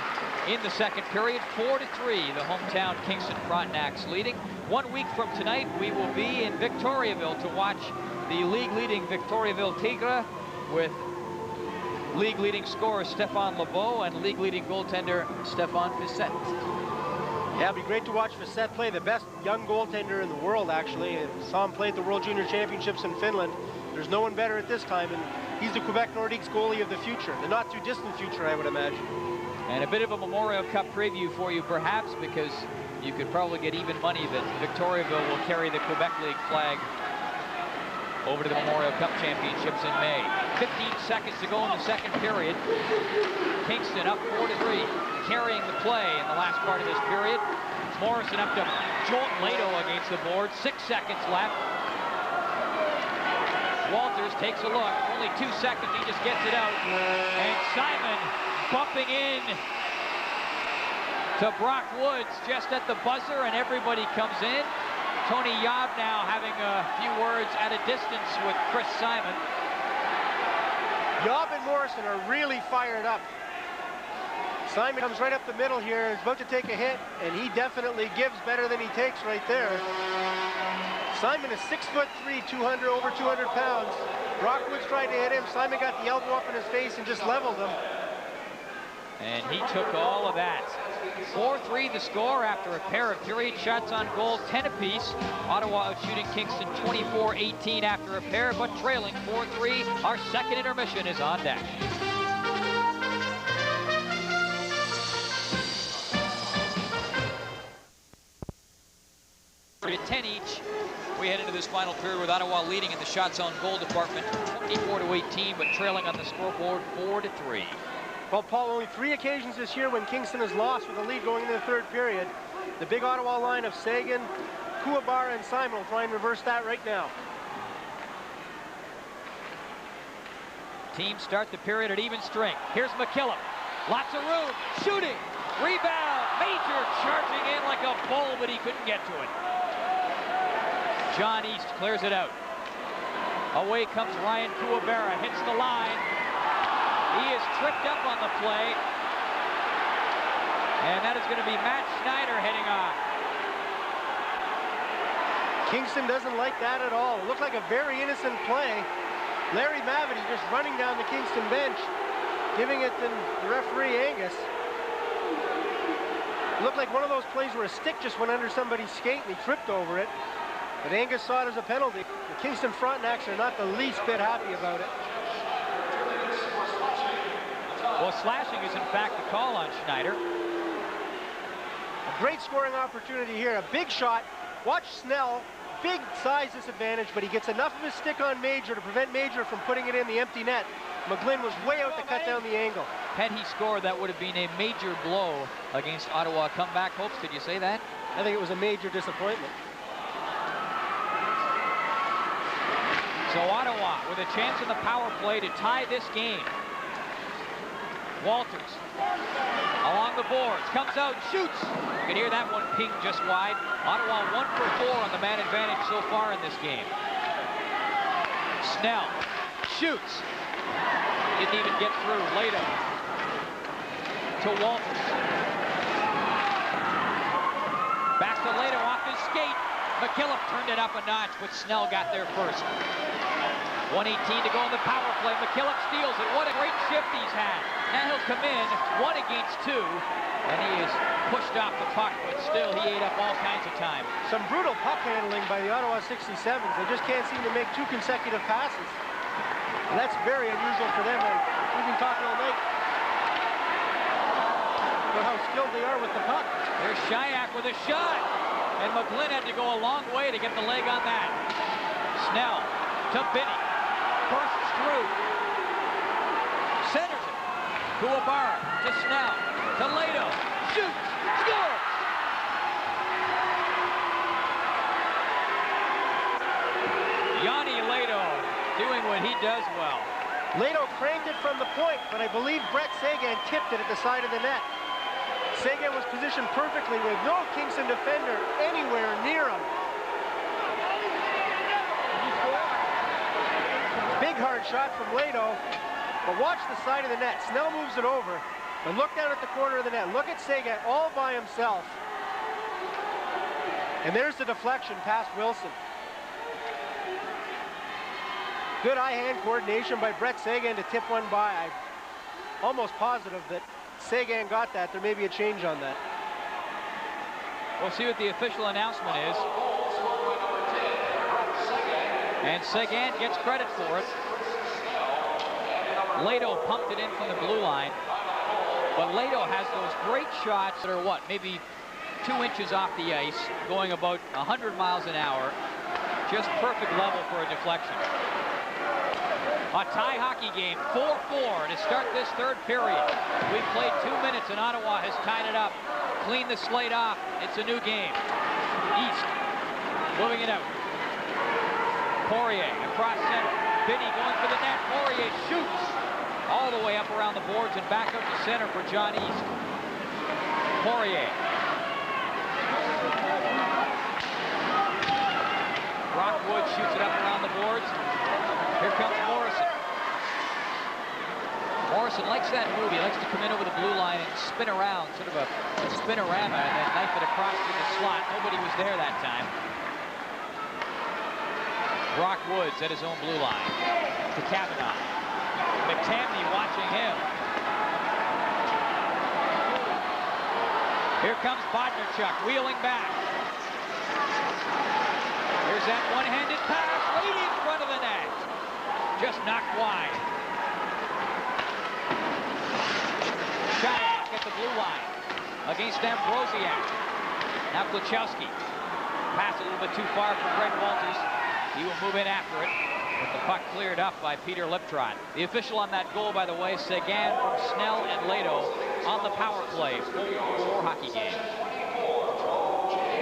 in the second period. 4-3, the hometown Kingston Frontenacs leading. 1 week from tonight, we will be in Victoriaville to watch the league-leading Victoriaville Tigre with league-leading scorer Stéphane Lebeau and league-leading goaltender Stéphane Fissette. Yeah, it'd be great to watch Fissette play, the best young goaltender in the world, actually. I saw him play at the World Junior Championships in Finland. There's no one better at this time, and he's the Quebec Nordiques goalie of the future, the not-too-distant future, I would imagine. And a bit of a Memorial Cup preview for you, perhaps, because you could probably get even money that Victoriaville will carry the Quebec League flag over to the Memorial Cup Championships in May. 15 seconds to go in the second period. Kingston up 4-3, carrying the play in the last part of this period. Morrison up to Jolt Lato against the board. 6 seconds left. Walters takes a look. Only 2 seconds. He just gets it out. And Simon bumping in to Brock Woods just at the buzzer, and everybody comes in. Tony Yob now having a few words at a distance with Chris Simon. Yob and Morrison are really fired up. Simon comes right up the middle here, is about to take a hit, and he definitely gives better than he takes right there. Simon is 6'3", over 200 pounds. Brock Woods tried to hit him. Simon got the elbow up in his face and just leveled him. And he took all of that. 4-3 the score after a pair of period shots on goal, 10 apiece. Ottawa out shooting Kingston 24-18 after a pair, but trailing 4-3. Our second intermission is on deck. At 10 each, we head into this final period with Ottawa leading in the shots on goal department 24-18, but trailing on the scoreboard 4-3. Well, Paul, only 3 occasions this year when Kingston has lost with a lead going into the third period. The big Ottawa line of Sagan, Kuwabara, and Simon will try and reverse that right now. Teams start the period at even strength. Here's McKillop. Lots of room. Shooting. Rebound. Major charging in like a bull, but he couldn't get to it. John East clears it out. Away comes Ryan Kuwabara. Hits the line. He is tripped up on the play. And that is going to be Matt Schneider heading off. Kingston doesn't like that at all. It looked like a very innocent play. Larry Mavety just running down the Kingston bench, giving it to the referee, Angus. It looked like one of those plays where a stick just went under somebody's skate and he tripped over it. But Angus saw it as a penalty. The Kingston Frontenacs are not the least bit happy about it. Well, slashing is in fact the call on Schneider. A great scoring opportunity here. A big shot. Watch Snell. Big size disadvantage, but he gets enough of his stick on Major to prevent Major from putting it in the empty net. McGlynn was way out to cut down the angle. Had he scored, that would have been a major blow against Ottawa comeback hopes. Did you say that? I think it was a major disappointment. So Ottawa with a chance in the power play to tie this game. Walters along the boards, comes out, shoots. You can hear that one ping just wide. Ottawa 1 for 4 on the man advantage so far in this game. Snell shoots. Didn't even get through. Later to Walters. Back to Lato off his skate. McKillop turned it up a notch, but Snell got there first. 1:18 to go in the power play. McKillop steals it. What a great shift he's had. Now he'll come in 1 against 2, and he is pushed off the puck, but still he ate up all kinds of time. Some brutal puck handling by the Ottawa 67s. They just can't seem to make 2 consecutive passes. And that's very unusual for them, and we've been talking all night about how skilled they are with the puck. There's Shayak with a shot, and McGlynn had to go a long way to get the leg on that. Snell to Binney, bursts through, centers it, Kuwabar to Snell, to Lato, shoots, scores! Yanni Lato doing what he does well. Lato cranked it from the point, but I believe Brett Seguin tipped it at the side of the net. Seguin was positioned perfectly with no Kingston defender anywhere near him. Big hard shot from Lato, but watch the side of the net. Snell moves it over, but look down at the corner of the net. Look at Seguin all by himself. And there's the deflection past Wilson. Good eye-hand coordination by Brett Seguin to tip one by. I'm almost positive that Seguin got that. There may be a change on that. We'll see what the official announcement is. And Seguin gets credit for it. Lato pumped it in from the blue line. But Lato has those great shots that are what, maybe 2 inches off the ice, going about 100 miles an hour. Just perfect level for a deflection. A tie hockey game, 4-4 to start this third period. We've played 2 minutes and Ottawa has tied it up. Clean the slate off. It's a new game. East, moving it out. Poirier across center. Binney going for the net. Poirier shoots all the way up around the boards and back up to center for John East. Poirier. Rockwood shoots it up around the boards. Here comes Morrison. Morrison likes that move. He likes to come in over the blue line and spin around, sort of a spinorama, and then knife it across through the slot. Nobody was there that time. Brock Woods at his own blue line. To Kavanaugh. McTamney watching him. Here comes Bodnarchuk wheeling back. Here's that one-handed pass right in front of the net. Just knocked wide. Shayak at the blue line against Ambrosiak. Now Klachowski. Pass a little bit too far for Greg Walters. He will move in after it. But the puck cleared up by Peter Liptrot. The official on that goal, by the way, Seguin from Snell and Lato on the power play. 4-4 hockey game.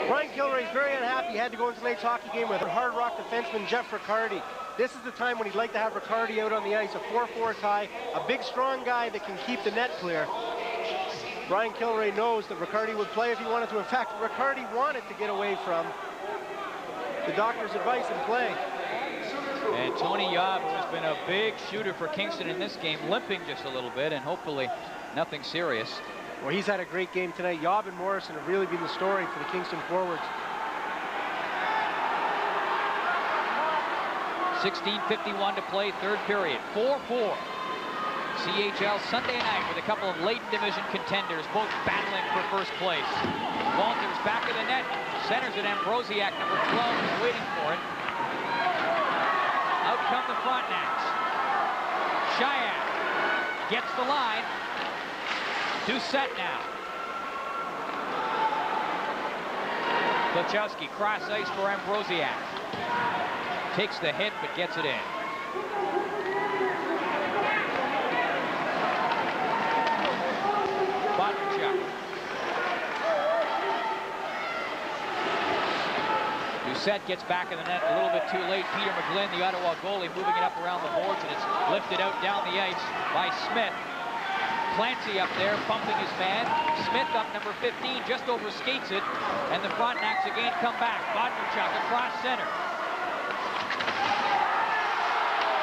Brian Kilrea's very unhappy. He had to go into tonight's hockey game with Hard Rock defenseman Jeff Riccardi. This is the time when he'd like to have Riccardi out on the ice. A 4-4 tie, a big, strong guy that can keep the net clear. Brian Kilrea knows that Riccardi would play if he wanted to. In fact, Riccardi wanted to get away from the doctor's advice and play. And Tony Yob, who has been a big shooter for Kingston in this game, limping just a little bit, and hopefully nothing serious. Well, he's had a great game tonight. Yob and Morrison have really been the story for the Kingston forwards. 16:51 to play, third period. 4-4. CHL Sunday night with a couple of late division contenders, both battling for first place. Walters back of the net, centers it. Ambrosiak, number 12, is waiting for it. Out come the Frontenacs. Shayak gets the line. Doucette now. Klachowski, cross ice for Ambrosiak. Takes the hit, but gets it in. Bodnarchuk. Doucette gets back in the net a little bit too late. Peter McGlynn, the Ottawa goalie, moving it up around the boards, and it's lifted out down the ice by Smith. Clancy up there, bumping his man. Smith up, number 15, just over skates it, and the Frontenacs again come back. Bodnarchuk across center.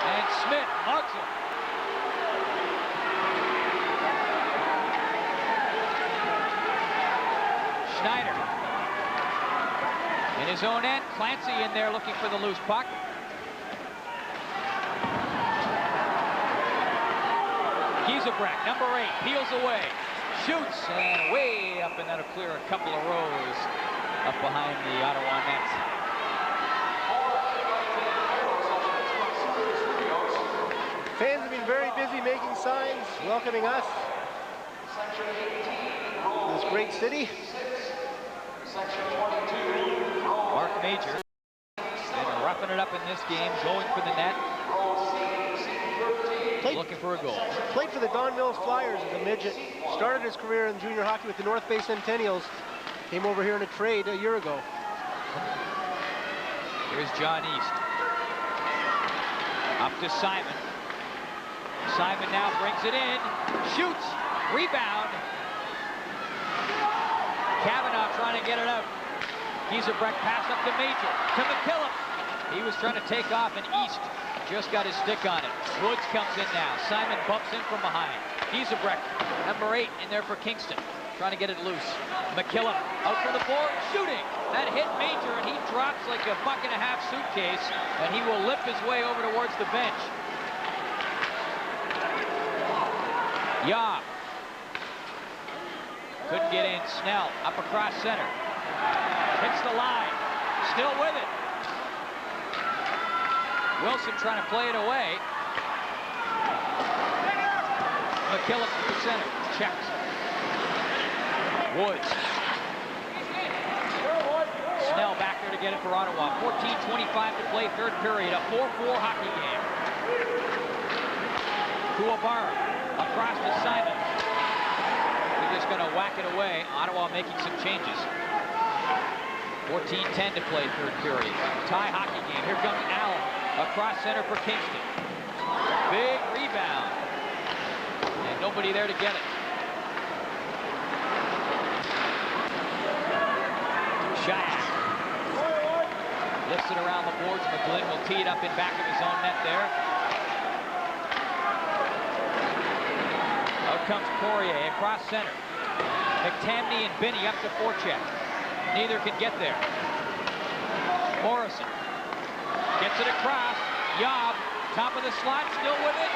And Smith mugs him. Schneider. In his own end, Clancy in there looking for the loose puck. Giesebrecht, number 8, peels away, shoots, and way up, and that'll clear a couple of rows up behind the Ottawa net. welcoming us to this great city. Mark Major. And roughing it up in this game, going for the net. Looking for a goal. Played for the Don Mills Flyers as a midget. Started his career in junior hockey with the North Bay Centennials. Came over here in a trade a year ago. Here's John East. Up to Simon. Simon now brings it in. Shoots. Rebound. Kavanaugh trying to get it out. Giesebrecht pass up to Major. To McKillop. He was trying to take off, and East just got his stick on it. Woods comes in now. Simon bumps in from behind. Giesebrecht, number 8, in there for Kingston. Trying to get it loose. McKillop out for the board, shooting. That hit Major, and he drops like a buck-and-a-half suitcase, and he will lift his way over towards the bench. Yob. Couldn't get in. Snell up across center. Hits the line. Still with it. Wilson trying to play it away. McKillop to the center. Checks. Woods. Snell back there to get it for Ottawa. 14:25 to play, third period. A 4-4 hockey game. Kuwabara across to Simon. They're just going to whack it away. Ottawa making some changes. 14:10 to play, third period. Tie hockey game. Here comes Allen. Across center for Kingston. Big rebound. And nobody there to get it. Shot. Lifts it around the boards. McGlynn will tee it up in back of his own net there. Out comes Poirier across center. McTamney and Binney up to forecheck. Neither can get there. Morrison. Gets it across. Yob, top of the slot, still with it.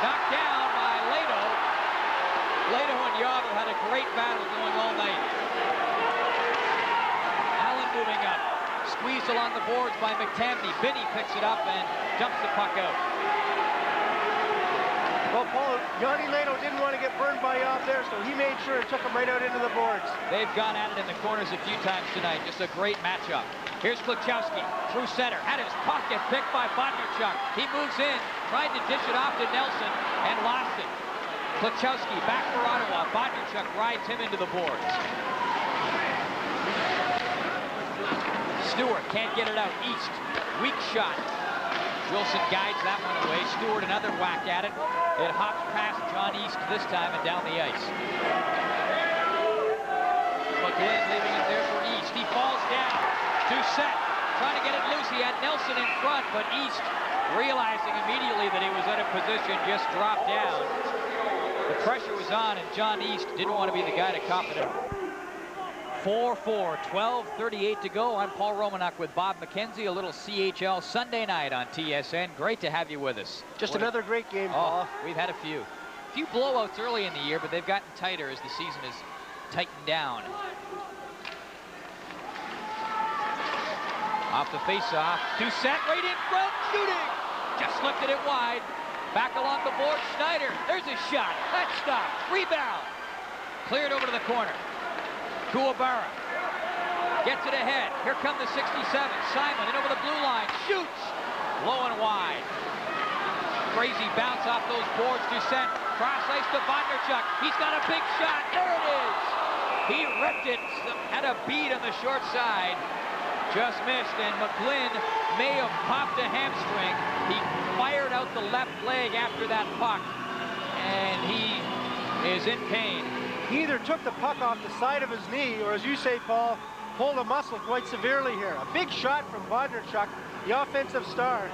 Knocked down by Lado. Lado and Yob have had a great battle going all night. Allen moving up. Squeezed along the boards by McTamney. Binney picks it up and dumps the puck out. Well, Paul, Yanni Lado didn't want to get burned by Yob there, so he made sure and took him right out into the boards. They've gone at it in the corners a few times tonight. Just a great matchup. Here's Klachowski through center. Had his pocket picked by Bodnarchuk. He moves in, tried to dish it off to Nelson, and lost it. Klachowski back for Ottawa. Bodnarchuk rides him into the boards. Stewart can't get it out. East, weak shot. Wilson guides that one away. Stewart another whack at it. It hops past John East this time and down the ice. McGlynn leaving it there for East. He falls down. Doucette trying to get it loose. He had Nelson in front, but East, realizing immediately that he was out of position, just dropped down. The pressure was on, and John East didn't want to be the guy to cop it up. 4-4, 12:38 to go. I'm Paul Romanuk with Bob McKenzie. A little CHL Sunday night on TSN. Great to have you with us. Just another great game, Paul. We've had a few blowouts early in the year, but they've gotten tighter as the season has tightened down. Off the face-off, Doucette right in front, shooting! Just lifted it wide. Back along the board, Schneider. There's a shot. That stopped. Rebound. Cleared over to the corner. Kuwabara gets it ahead. Here come the 67. Simon in over the blue line. Shoots. Low and wide. Crazy bounce off those boards. Doucette. Cross ice to Bodnarchuk. He's got a big shot. There it is. He ripped it. Had a bead on the short side. Just missed, and McGlynn may have popped a hamstring. He fired out the left leg after that puck, and he is in pain. He either took the puck off the side of his knee, or as you say, Paul, pulled a muscle quite severely here. A big shot from Bodnarchuk, the offensive star.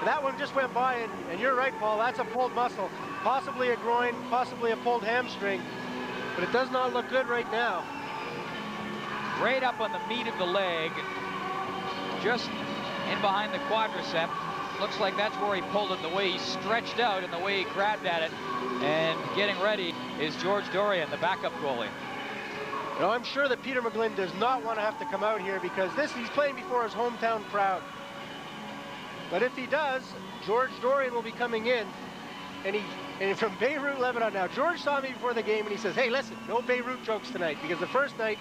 And that one just went by, and you're right, Paul, that's a pulled muscle. Possibly a groin, possibly a pulled hamstring, but it does not look good right now. Right up on the meat of the leg, just in behind the quadricep. Looks like that's where he pulled it, the way he stretched out and the way he grabbed at it. And getting ready is George Dorian, the backup goalie. You know, I'm sure that Peter McGlynn does not want to have to come out here because he's playing before his hometown crowd. But if he does, George Dorian will be coming in, and he And from Beirut, Lebanon. Now, George saw me before the game, and he says, hey, listen, no Beirut jokes tonight, because the first night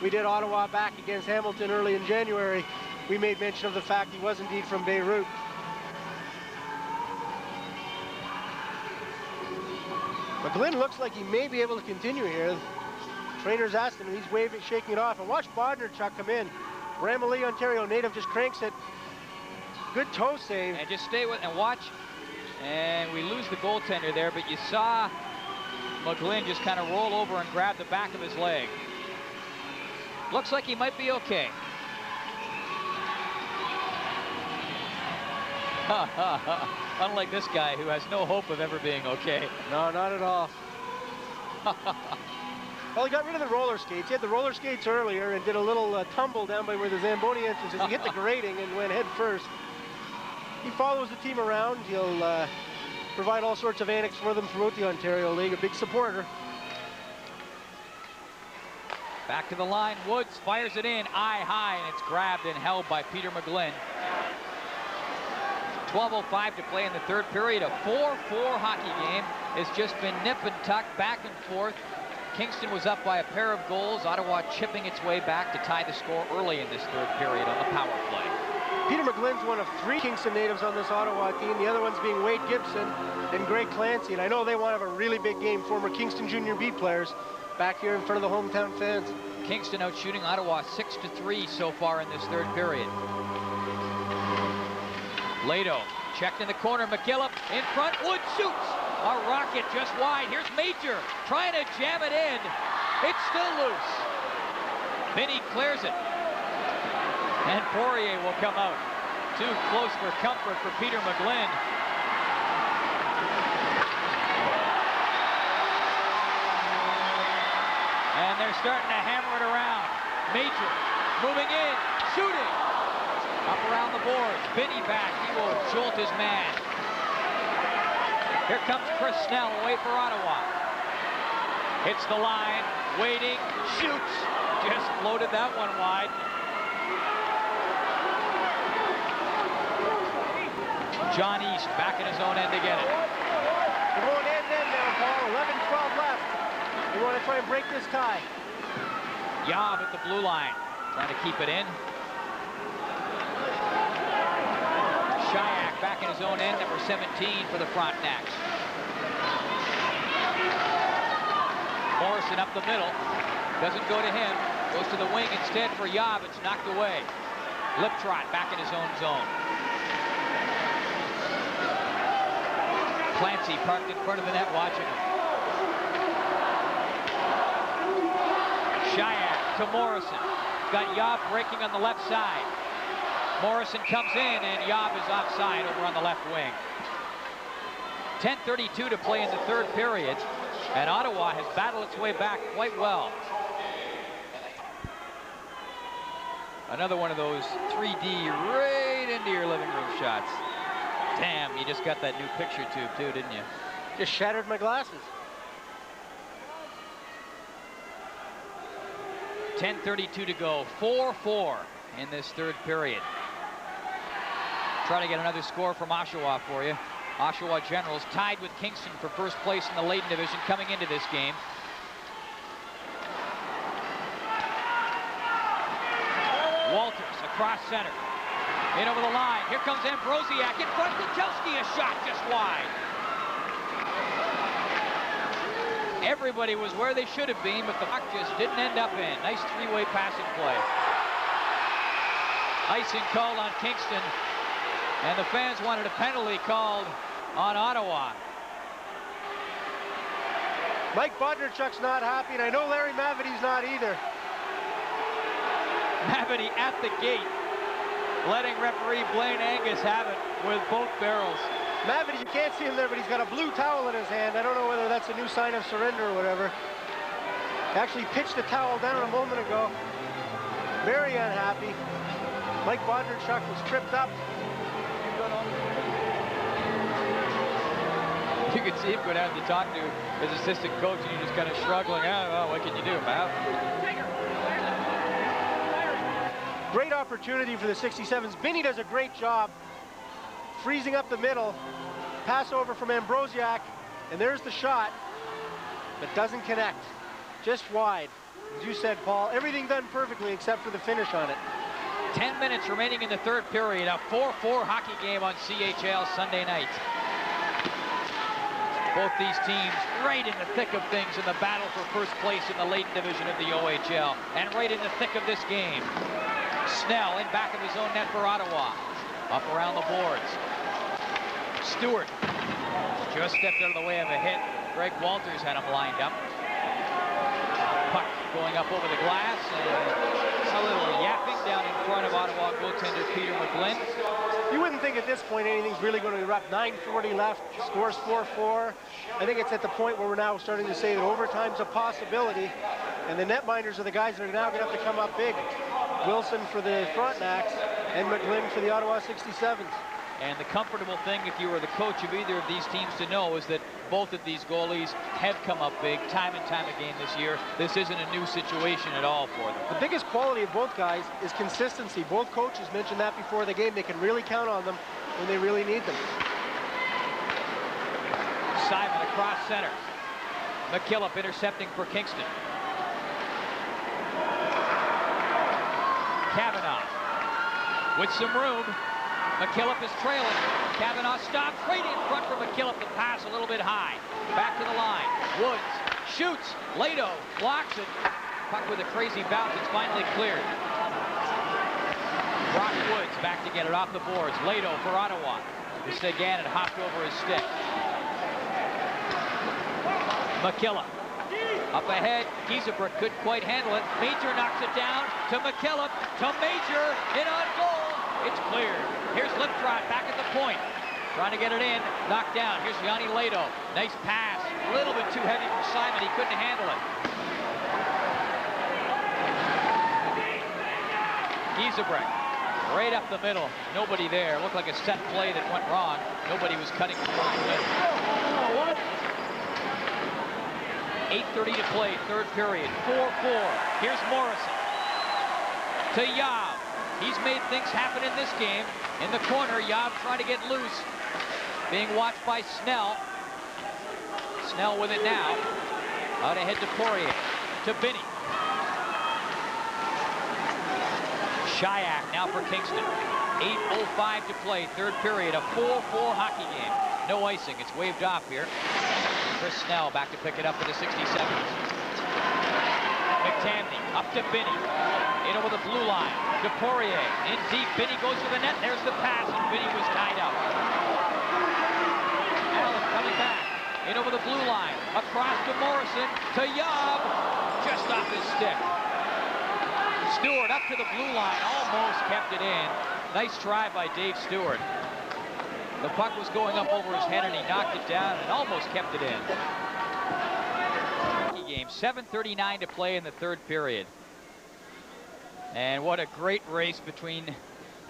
we did Ottawa back against Hamilton early in January, we made mention of the fact he was indeed from Beirut. McGlynn looks like he may be able to continue here. Trainer's asked him, and he's waving, shaking it off. And watch Bodnerchuk come in. Bramalea, Ontario native, just cranks it. Good toe save. And just stay with, and watch. And we lose the goaltender there, but you saw McGlynn just kind of roll over and grab the back of his leg. Looks like he might be okay. Unlike this guy who has no hope of ever being okay. No, not at all. Well, he got rid of the roller skates. He had the roller skates earlier and did a little tumble down by where the Zamboni entrance is. He hit the grating and went head first. He follows the team around. He'll provide all sorts of antics for them throughout the Ontario League. A big supporter. Back to the line. Woods fires it in, eye high, and it's grabbed and held by Peter McGlynn. 12:05 to play in the third period. A 4-4 hockey game. It's just been nip and tuck, back and forth. Kingston was up by a pair of goals. Ottawa chipping its way back to tie the score early in this third period on the power play. Peter McGlynn's one of 3 Kingston natives on this Ottawa team. The other ones being Wade Gibson and Greg Clancy. And I know they want to have a really big game. Former Kingston Junior B players back here in front of the hometown fans. Kingston out shooting Ottawa 6-3 so far in this third period. Lado checked in the corner. McGillip in front. Wood shoots. A rocket just wide. Here's Major trying to jam it in. It's still loose. Vinny clears it. And Poirier will come out. Too close for comfort for Peter McGlynn. And they're starting to hammer it around. Major moving in, shooting. Up around the boards. Vinny back. He will jolt his man. Here comes Chris Snell away for Ottawa. Hits the line, waiting, shoots. Just floated that one wide. John East back in his own end to get it. They're going end-to-end now, Paul. 11-12 left. They want to try and break this tie. Yob at the blue line, trying to keep it in. Shayak back in his own end, number 17 for the Frontenacs. Morrison up the middle. Doesn't go to him. Goes to the wing instead for Yob. It's knocked away. Liptrot back in his own zone. Clancy parked in front of the net watching him. Shayak to Morrison. Got Yob breaking on the left side. Morrison comes in, and Yob is offside over on the left wing. 10:32 to play in the third period, and Ottawa has battled its way back quite well. Another one of those 3D right into your living room shots. Damn, you just got that new picture tube too, didn't you? Just shattered my glasses. 10:32 to go. 4-4 in this third period. Try to get another score from Oshawa for you. Oshawa Generals tied with Kingston for first place in the Leyden Division coming into this game. Walters across center. In over the line. Here comes Ambrosiak in front. Kuchelski, a shot just wide. Everybody was where they should have been, but the puck just didn't end up in. Nice three-way passing play. Icing called on Kingston, and the fans wanted a penalty called on Ottawa. Mike Bodnerchuk's not happy, and I know Larry Mavity's not either. Mavity at the gate, letting referee Blaine Angus have it with both barrels. Mavity, you can't see him there, but he's got a blue towel in his hand. I don't know whether that's a new sign of surrender or whatever. He actually pitched the towel down a moment ago. Very unhappy. Mike Bodnerchuk was tripped up. You could see him go down to talk to his assistant coach, and he just kind of struggling. Oh, well, what can you do, Mav? Great opportunity for the 67's. Binney does a great job freezing up the middle. Pass over from Ambrosiak. And there's the shot, but doesn't connect. Just wide. As you said, Paul, everything done perfectly except for the finish on it. 10 minutes remaining in the third period. A 4-4 hockey game on CHL Sunday night. Both these teams right in the thick of things in the battle for first place in the Leyden division of the OHL. And right in the thick of this game. Snell in back of his own net for Ottawa. Up around the boards. Stewart just stepped out of the way of a hit. Greg Walters had him lined up. Puck going up over the glass, and a little yapping down in front of Ottawa goaltender Peter McGlynn. You wouldn't think at this point anything's really going to erupt. 9:40 left, scores 4-4. I think it's at the point where we're now starting to say that overtime's a possibility, and the netminders are the guys that are now going to have to come up big. Wilson for the Frontenacs and McGlynn for the Ottawa 67's. And the comfortable thing, if you were the coach of either of these teams, to know is that both of these goalies have come up big time and time again this year. This isn't a new situation at all for them. The biggest quality of both guys is consistency. Both coaches mentioned that before the game. They can really count on them when they really need them. Simon across center. McKillop intercepting for Kingston. Kavanaugh with some room. McKillop is trailing. Kavanaugh stops right in front for McKillop. The pass a little bit high. Back to the line. Woods shoots. Lado blocks it. Puck with a crazy bounce. It's finally cleared. Brock Woods back to get it off the boards. Lado for Ottawa. This again, it hopped over his stick. McKillop. Up ahead, Giesebrecht couldn't quite handle it. Major knocks it down to McKillop, to Major, in on goal. It's cleared. Here's Liptrot back at the point. Trying to get it in, knocked down. Here's Yanni Lado. Nice pass. A little bit too heavy for Simon. He couldn't handle it. Giesebrecht, right up the middle. Nobody there. Looked like a set play that went wrong. Nobody was cutting the line. 8:30 to play, third period. 4-4. Here's Morrison. To Yav. He's made things happen in this game. In the corner, Yav trying to get loose. Being watched by Snell. Snell with it now. Out ahead to Poirier. To Binney. Shayak now for Kingston. 8:05 to play, third period. A 4-4 hockey game. No icing. It's waved off here. Chris Snell back to pick it up for the 67's. McTamney up to Binney. In over the blue line. To Poirier. In deep. Binney goes for the net. There's the pass, and Binney was tied up. Allen coming back. In over the blue line. Across to Morrison. To Yav. Just off his stick. Stewart up to the blue line. Almost kept it in. Nice try by Dave Stewart. The puck was going up over his head, and he knocked it down and almost kept it in. Game 7:39 to play in the third period. And what a great race between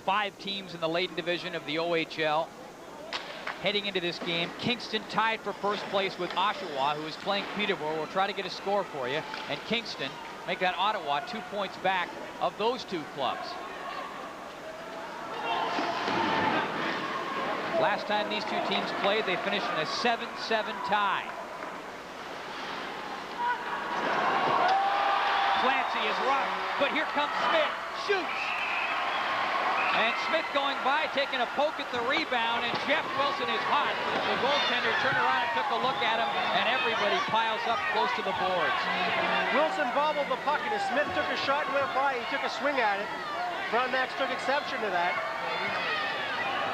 5 teams in the Leyden division of the OHL. Heading into this game, Kingston tied for first place with Oshawa, who is playing Peterborough. We'll try to get a score for you. And Kingston make that Ottawa 2 points back of those 2 clubs. Last time these 2 teams played, they finished in a 7-7 tie. Clancy is rough, but here comes Smith. Shoots. And Smith going by, taking a poke at the rebound, and Jeff Wilson is hot. The goaltender turned around and took a look at him, and everybody piles up close to the boards. Wilson bobbled the puck, and as Smith took a shot and went by, he took a swing at it. Frontenacs took exception to that.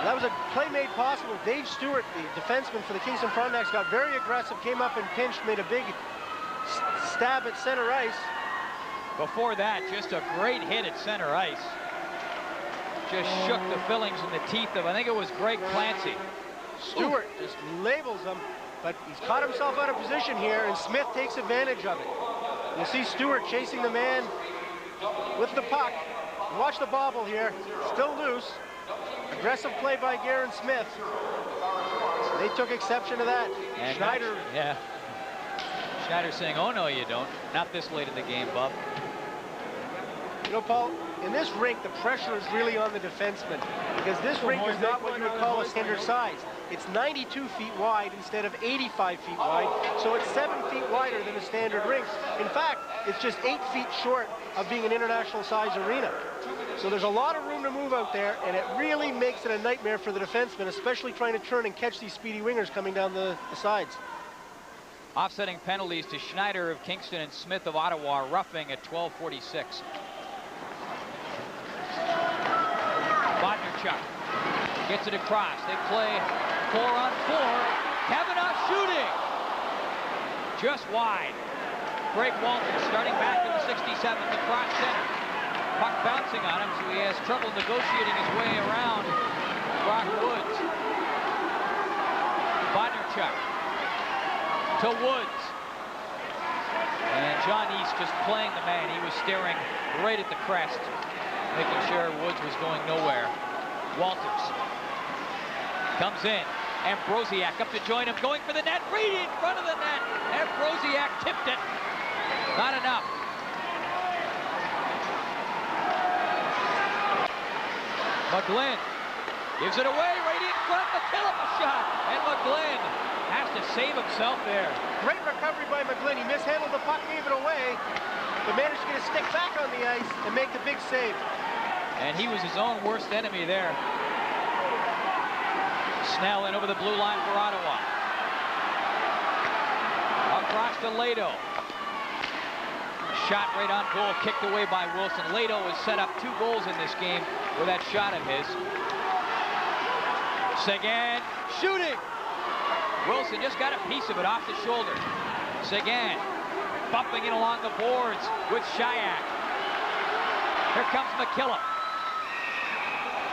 That was a play made possible. Dave Stewart, the defenseman for the Kingston Frontenacs, got very aggressive, came up and pinched, made a big stab at center ice. Before that, just a great hit at center ice. Just shook the fillings in the teeth of, I think it was Greg Clancy. Stewart just labels him, but he's caught himself out of position here, and Smith takes advantage of it. You'll see Stewart chasing the man with the puck. Watch the bobble here, still loose. Aggressive play by Garen Smith. They took exception to that. And Schneider. Yeah. Schneider saying, oh no you don't. Not this late in the game, Bub. You know, Paul, in this rink, the pressure is really on the defenseman, because this rink is not what you would call a standard size. It's 92 feet wide instead of 85 feet wide, so it's 7 feet wider than a standard rink. In fact, it's just 8 feet short of being an international size arena. So there's a lot of room to move out there, and it really makes it a nightmare for the defensemen, especially trying to turn and catch these speedy wingers coming down the sides. Offsetting penalties to Schneider of Kingston and Smith of Ottawa, roughing at 12:46. Bodnerchuk gets it across. They play 4-on-4. Kavanaugh shooting. Just wide. Greg Walters starting back in the 67th across center. Puck bouncing on him, so he has trouble negotiating his way around Brock Woods. Bodnerchuk to Woods. And John East just playing the man. He was staring right at the crest, making sure Woods was going nowhere. Walters comes in. Ambrosiak up to join him, going for the net, right in front of the net. Ambrosiak tipped it. Not enough. McGlynn gives it away, right in front. McKillop a shot, and McGlynn has to save himself there. Great recovery by McGlynn. He mishandled the puck, gave it away, but managed to get a stick back on the ice and make the big save. And he was his own worst enemy there. Snell in over the blue line for Ottawa. Across to Lado. Shot right on goal, kicked away by Wilson. Lado has set up 2 goals in this game with that shot of his. Seguin shooting. Wilson just got a piece of it off the shoulder. Seguin bumping in along the boards with Shayak. Here comes McKillop.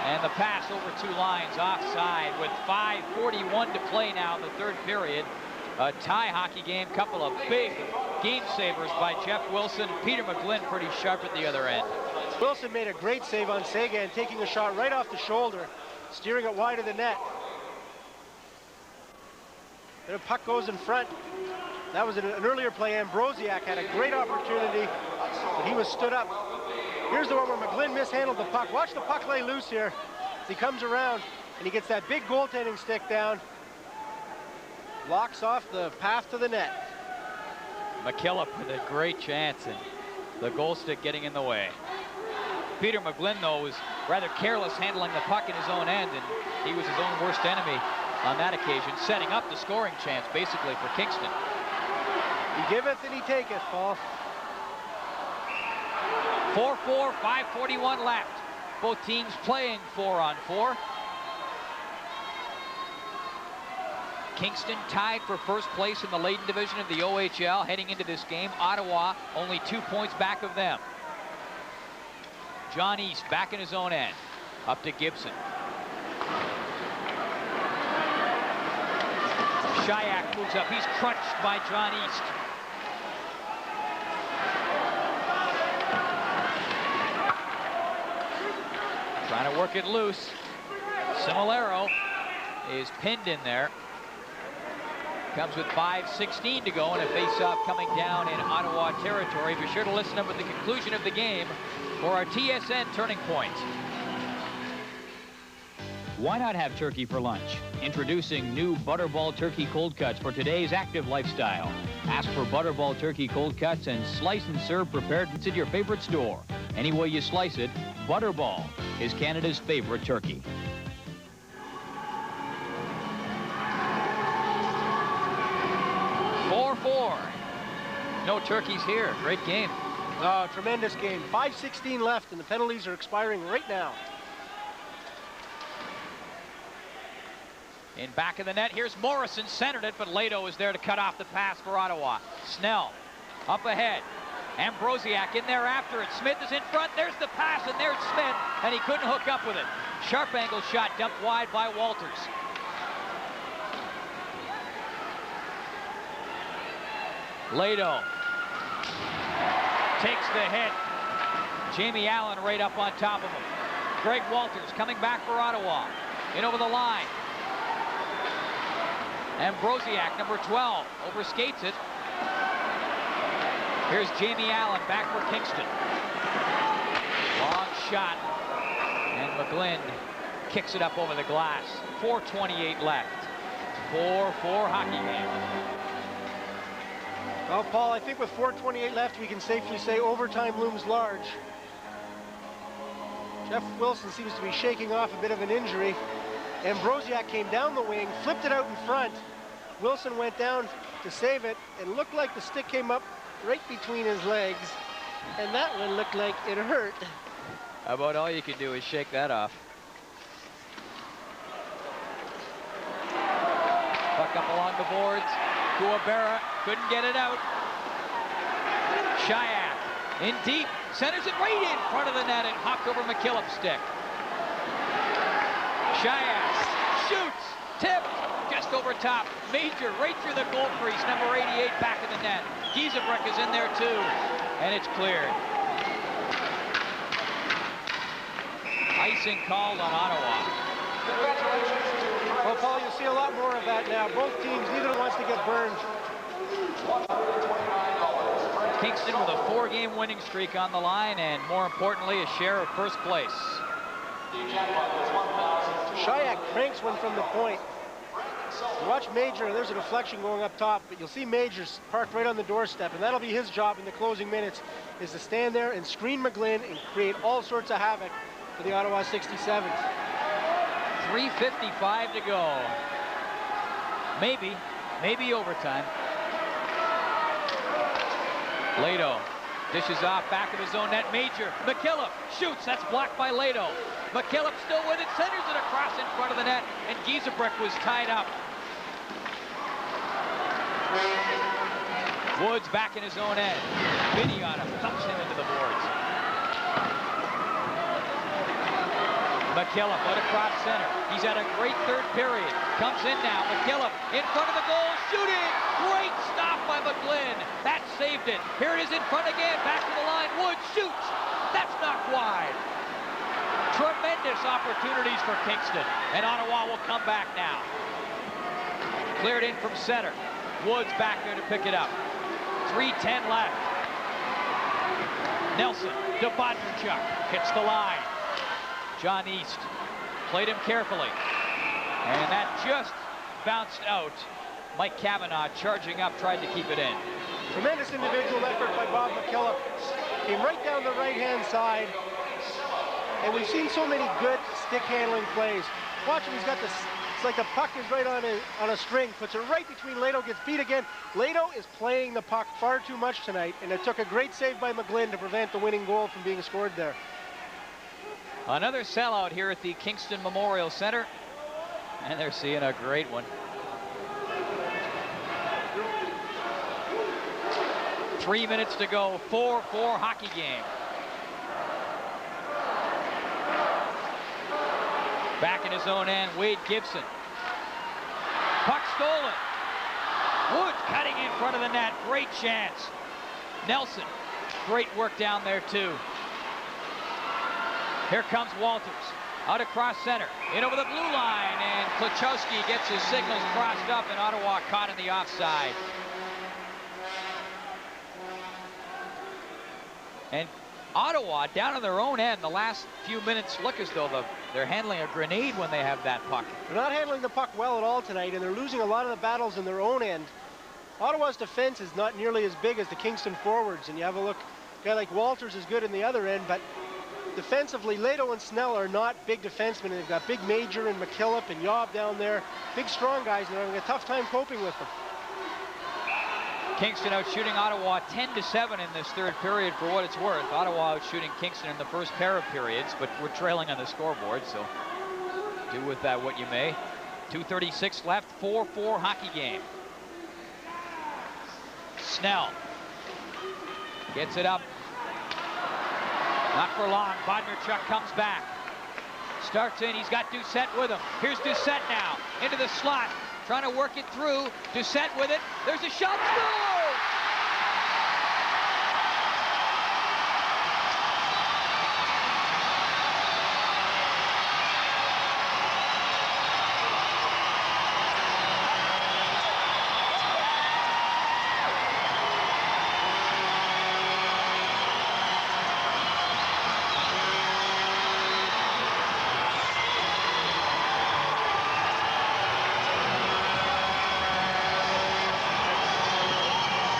And the pass over 2 lines offside with 5:41 to play now in the 3rd period. A tie hockey game, couple of big game savers by Jeff Wilson. Peter McGlynn pretty sharp at the other end. Wilson made a great save on Seguin, taking a shot right off the shoulder, steering it wide of the net. Then a puck goes in front. That was an earlier play. Ambrosiak had a great opportunity, but he was stood up. Here's the one where McGlynn mishandled the puck. Watch the puck lay loose here. He comes around, and he gets that big goaltending stick down. Locks off the path to the net. McKillop with a great chance, and the goal stick getting in the way. Peter McGlynn, though, was rather careless handling the puck in his own end, and he was his own worst enemy on that occasion, setting up the scoring chance, basically, for Kingston. He giveth and he taketh, Paul. 4-4, 5:41 left. Both teams playing 4-on-4. Kingston tied for first place in the Leyden division of the OHL heading into this game. Ottawa only 2 points back of them. John East back in his own end. Up to Gibson. Shayak moves up. He's crunched by John East. Trying to work it loose. Similero is pinned in there. Comes with 5:16 to go and a face-off coming down in Ottawa territory. Be sure to listen up at the conclusion of the game for our TSN Turning Point. Why not have turkey for lunch? Introducing new Butterball Turkey Cold Cuts for today's active lifestyle. Ask for Butterball Turkey Cold Cuts and slice and serve prepared at your favorite store. Any way you slice it, Butterball is Canada's favorite turkey. 4-4. No turkeys here. Great game. Oh, tremendous game. 5:16 left, and the penalties are expiring right now. In back of the net, here's Morrison, centered it, but Lado is there to cut off the pass for Ottawa. Snell up ahead. Ambrosiak in there after it. Smith is in front. There's the pass, and there's Smith, and he couldn't hook up with it. Sharp angle shot dumped wide by Walters. Lado takes the hit. Jamie Allen right up on top of him. Greg Walters coming back for Ottawa. In over the line. Ambrosiak, number 12, overskates it. Here's Jamie Allen back for Kingston. Long shot. And McGlynn kicks it up over the glass. 4:28 left. 4-4 hockey game. Well, Paul, I think with 4:28 left, we can safely say overtime looms large. Jeff Wilson seems to be shaking off a bit of an injury. Ambrosiak came down the wing, flipped it out in front. Wilson went down to save it, and looked like the stick came up right between his legs, and that one looked like it hurt. How about all you can do is shake that off? Puck up along the boards. Guabera couldn't get it out. Shayak in deep, centers it right in front of the net and hopped over McKillop's stick. Shayak shoots, tipped, just over top. Major right through the goal crease, number 88 back of the net. Giesebrich is in there too, and it's cleared. Icing called on Ottawa. Well, Paul, you'll see a lot more of that now. Both teams, neither one wants to get burned. Kingston with a 4-game winning streak on the line, and more importantly, a share of first place. Shayak cranks one from the point. Watch Major, there's a deflection going up top, but you'll see Major's parked right on the doorstep, and that'll be his job in the closing minutes, is to stand there and screen McGlynn and create all sorts of havoc for the Ottawa 67's. 3:55 to go. Maybe overtime. Lado dishes off back of his own net. Major, McKillop shoots, that's blocked by Lado. McKillop still with it, centers it across in front of the net, and Giesebrich was tied up. Woods back in his own end. Vinny on him, thumps him into the boards. McKillop out across center. He's had a great third period. Comes in now. McKillop in front of the goal, shooting. Great stop by McGlynn. That saved it. Here it is in front again. Back to the line. Woods shoots. That's knocked wide. Tremendous opportunities for Kingston. And Ottawa will come back now. Cleared in from center. Woods back there to pick it up. 3:10 left. Nelson to Bodnerchuk. Hits the line. John East played him carefully. And that just bounced out. Mike Cavanaugh charging up, tried to keep it in. Tremendous individual effort by Bob McKillop. Came right down the right-hand side. And we've seen so many good stick handling plays. Watch him, he's got this, it's like the puck is right on a string. Puts it right between Lado, gets beat again. Lado is playing the puck far too much tonight, and it took a great save by McGlynn to prevent the winning goal from being scored there. Another sellout here at the Kingston Memorial Center. And they're seeing a great one. 3 minutes to go, 4-4 hockey game. Back in his own end, Wade Gibson. Puck stolen. Woods cutting in front of the net, great chance. Nelson, great work down there too. Here comes Walters, out across center, in over the blue line, and Klachowski gets his signals crossed up, and Ottawa caught in the offside. And Ottawa, down on their own end, the last few minutes look as though they're handling a grenade when they have that puck. They're not handling the puck well at all tonight, and they're losing a lot of the battles in their own end. Ottawa's defense is not nearly as big as the Kingston forwards, and you have a look, a guy like Walters is good in the other end, but defensively, Lado and Snell are not big defensemen. They've got big Major and McKillop and Yob down there. Big, strong guys, and they're having a tough time coping with them. Kingston out shooting Ottawa 10-7 in this third period for what it's worth. Ottawa out shooting Kingston in the first pair of periods, but we're trailing on the scoreboard, so do with that what you may. 2:36 left, 4-4 hockey game. Snell gets it up. Not for long. Bodnerchuk comes back. Starts in. He's got Doucette with him. Here's Doucette now. Into the slot. Trying to work it through. Doucette with it. There's a shot. Score!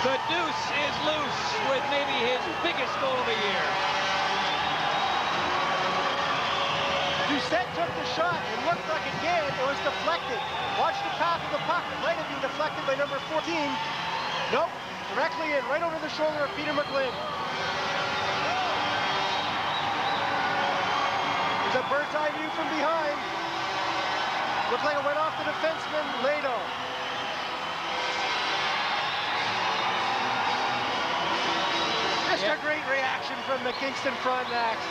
The deuce is loose with maybe his biggest goal of the year. Doucette took the shot. It looked like again it was deflected. Watch the path of the puck. It might have been deflected by number 14. Nope, directly in, right over the shoulder of Peter McGlynn. There's a bird's eye view from behind. Looked like it went off the defenseman, Lado. Just a great reaction from the Kingston Frontenacs.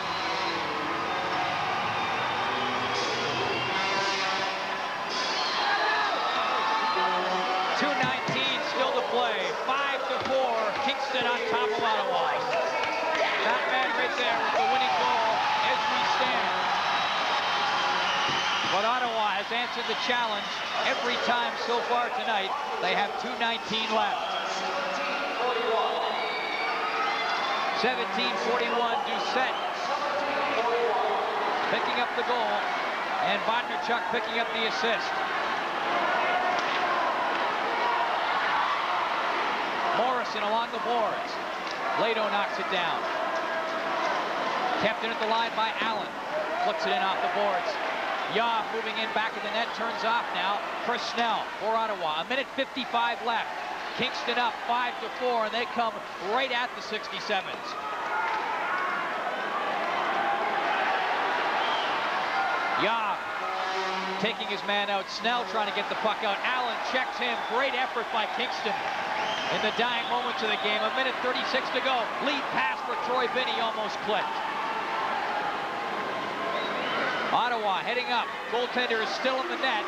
Still to play. 5-4. Kingston on top of Ottawa. That man right there with the winning goal as we stand. But Ottawa has answered the challenge every time so far tonight. They have 2:19 left. 17:41. Doucette picking up the goal, and Bodnarchuk picking up the assist. Morrison along the boards. Lado knocks it down. Kept in at the line by Allen. Flicks it in off the boards. Yaw moving in back of the net, turns off now for Snell for Ottawa. 1:55 left. Kingston up 5-4, and they come right at the 67's. Yaw taking his man out. Snell trying to get the puck out. Allen checks him. Great effort by Kingston in the dying moments of the game. 1:36 to go. Lead pass for Troy Binney almost clipped. Ottawa heading up. Goaltender is still in the net.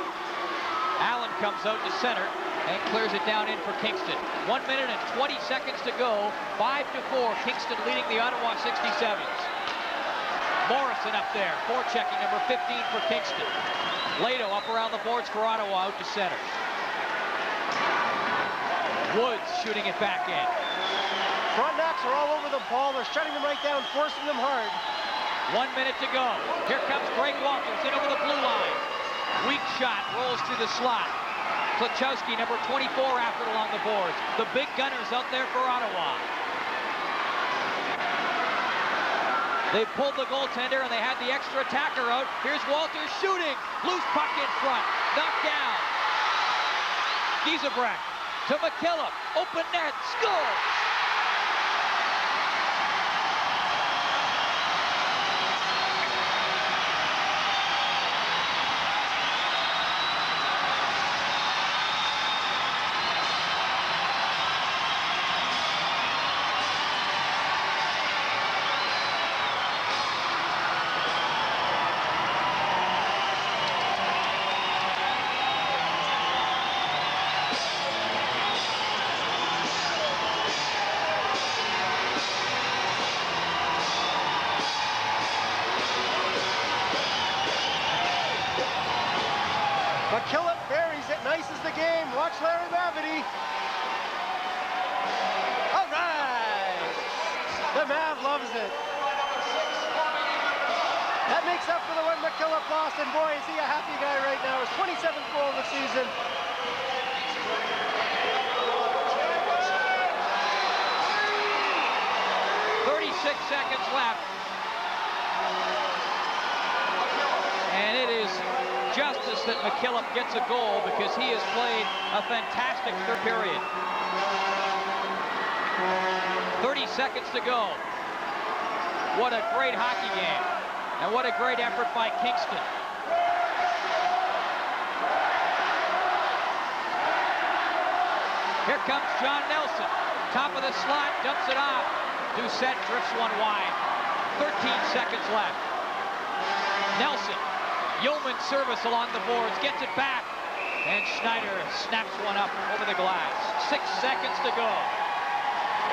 Allen comes out to center and clears it down in for Kingston. 1 minute and 20 seconds to go. 5-4. Kingston leading the Ottawa 67's. Morrison up there. Forechecking number 15 for Kingston. Lado up around the boards for Ottawa out to center. Woods shooting it back in. Frontenacs are all over the ball. They're shutting them right down, forcing them hard. 1 minute to go. Here comes Greg Walters in over the blue line. Weak shot, rolls through the slot. Klachowski, number 24, after it along the boards. The big gunners out there for Ottawa. They pulled the goaltender and they had the extra attacker out. Here's Walters shooting. Loose puck in front. Knocked down. Giesebrecht to McKillop. Open net. Scores! McKillop buries it, nices the game. Watch Larry Mavity. All right. The Mav loves it. That makes up for the one McKillop lost, and boy, is he a happy guy right now. His 27th goal of the season. Seconds left. And it is justice that McKillop gets a goal because he has played a fantastic third period. 30 seconds to go. What a great hockey game. And what a great effort by Kingston. Here comes John Nelson. Top of the slot, dumps it off. Doucette drifts one wide. 13 seconds left. Nelson, yeoman service along the boards, gets it back. And Schneider snaps one up over the glass. 6 seconds to go.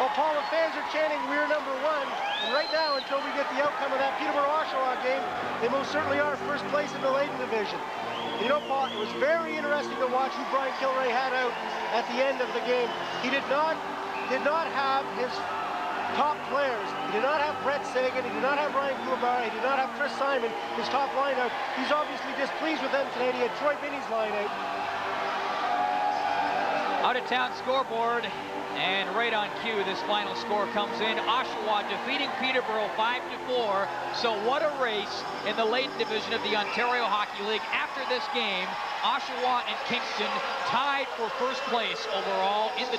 Well, Paul, the fans are chanting, we're number one. And right now, until we get the outcome of that Peterborough-Oshawa game, they most certainly are first place in the Leyden division. You know, Paul, it was very interesting to watch who Brian Kilray had out at the end of the game. He did not have his top players. He did not have Brett Sagan. He did not have Ryan Guevara. He did not have Chris Simon, his top line out. He's obviously displeased with them today. He had Troy Binney's line out. Out of town scoreboard. And right on cue, this final score comes in. Oshawa defeating Peterborough 5-4. So what a race in the Leyden division of the Ontario Hockey League. After this game, Oshawa and Kingston tied for first place overall in the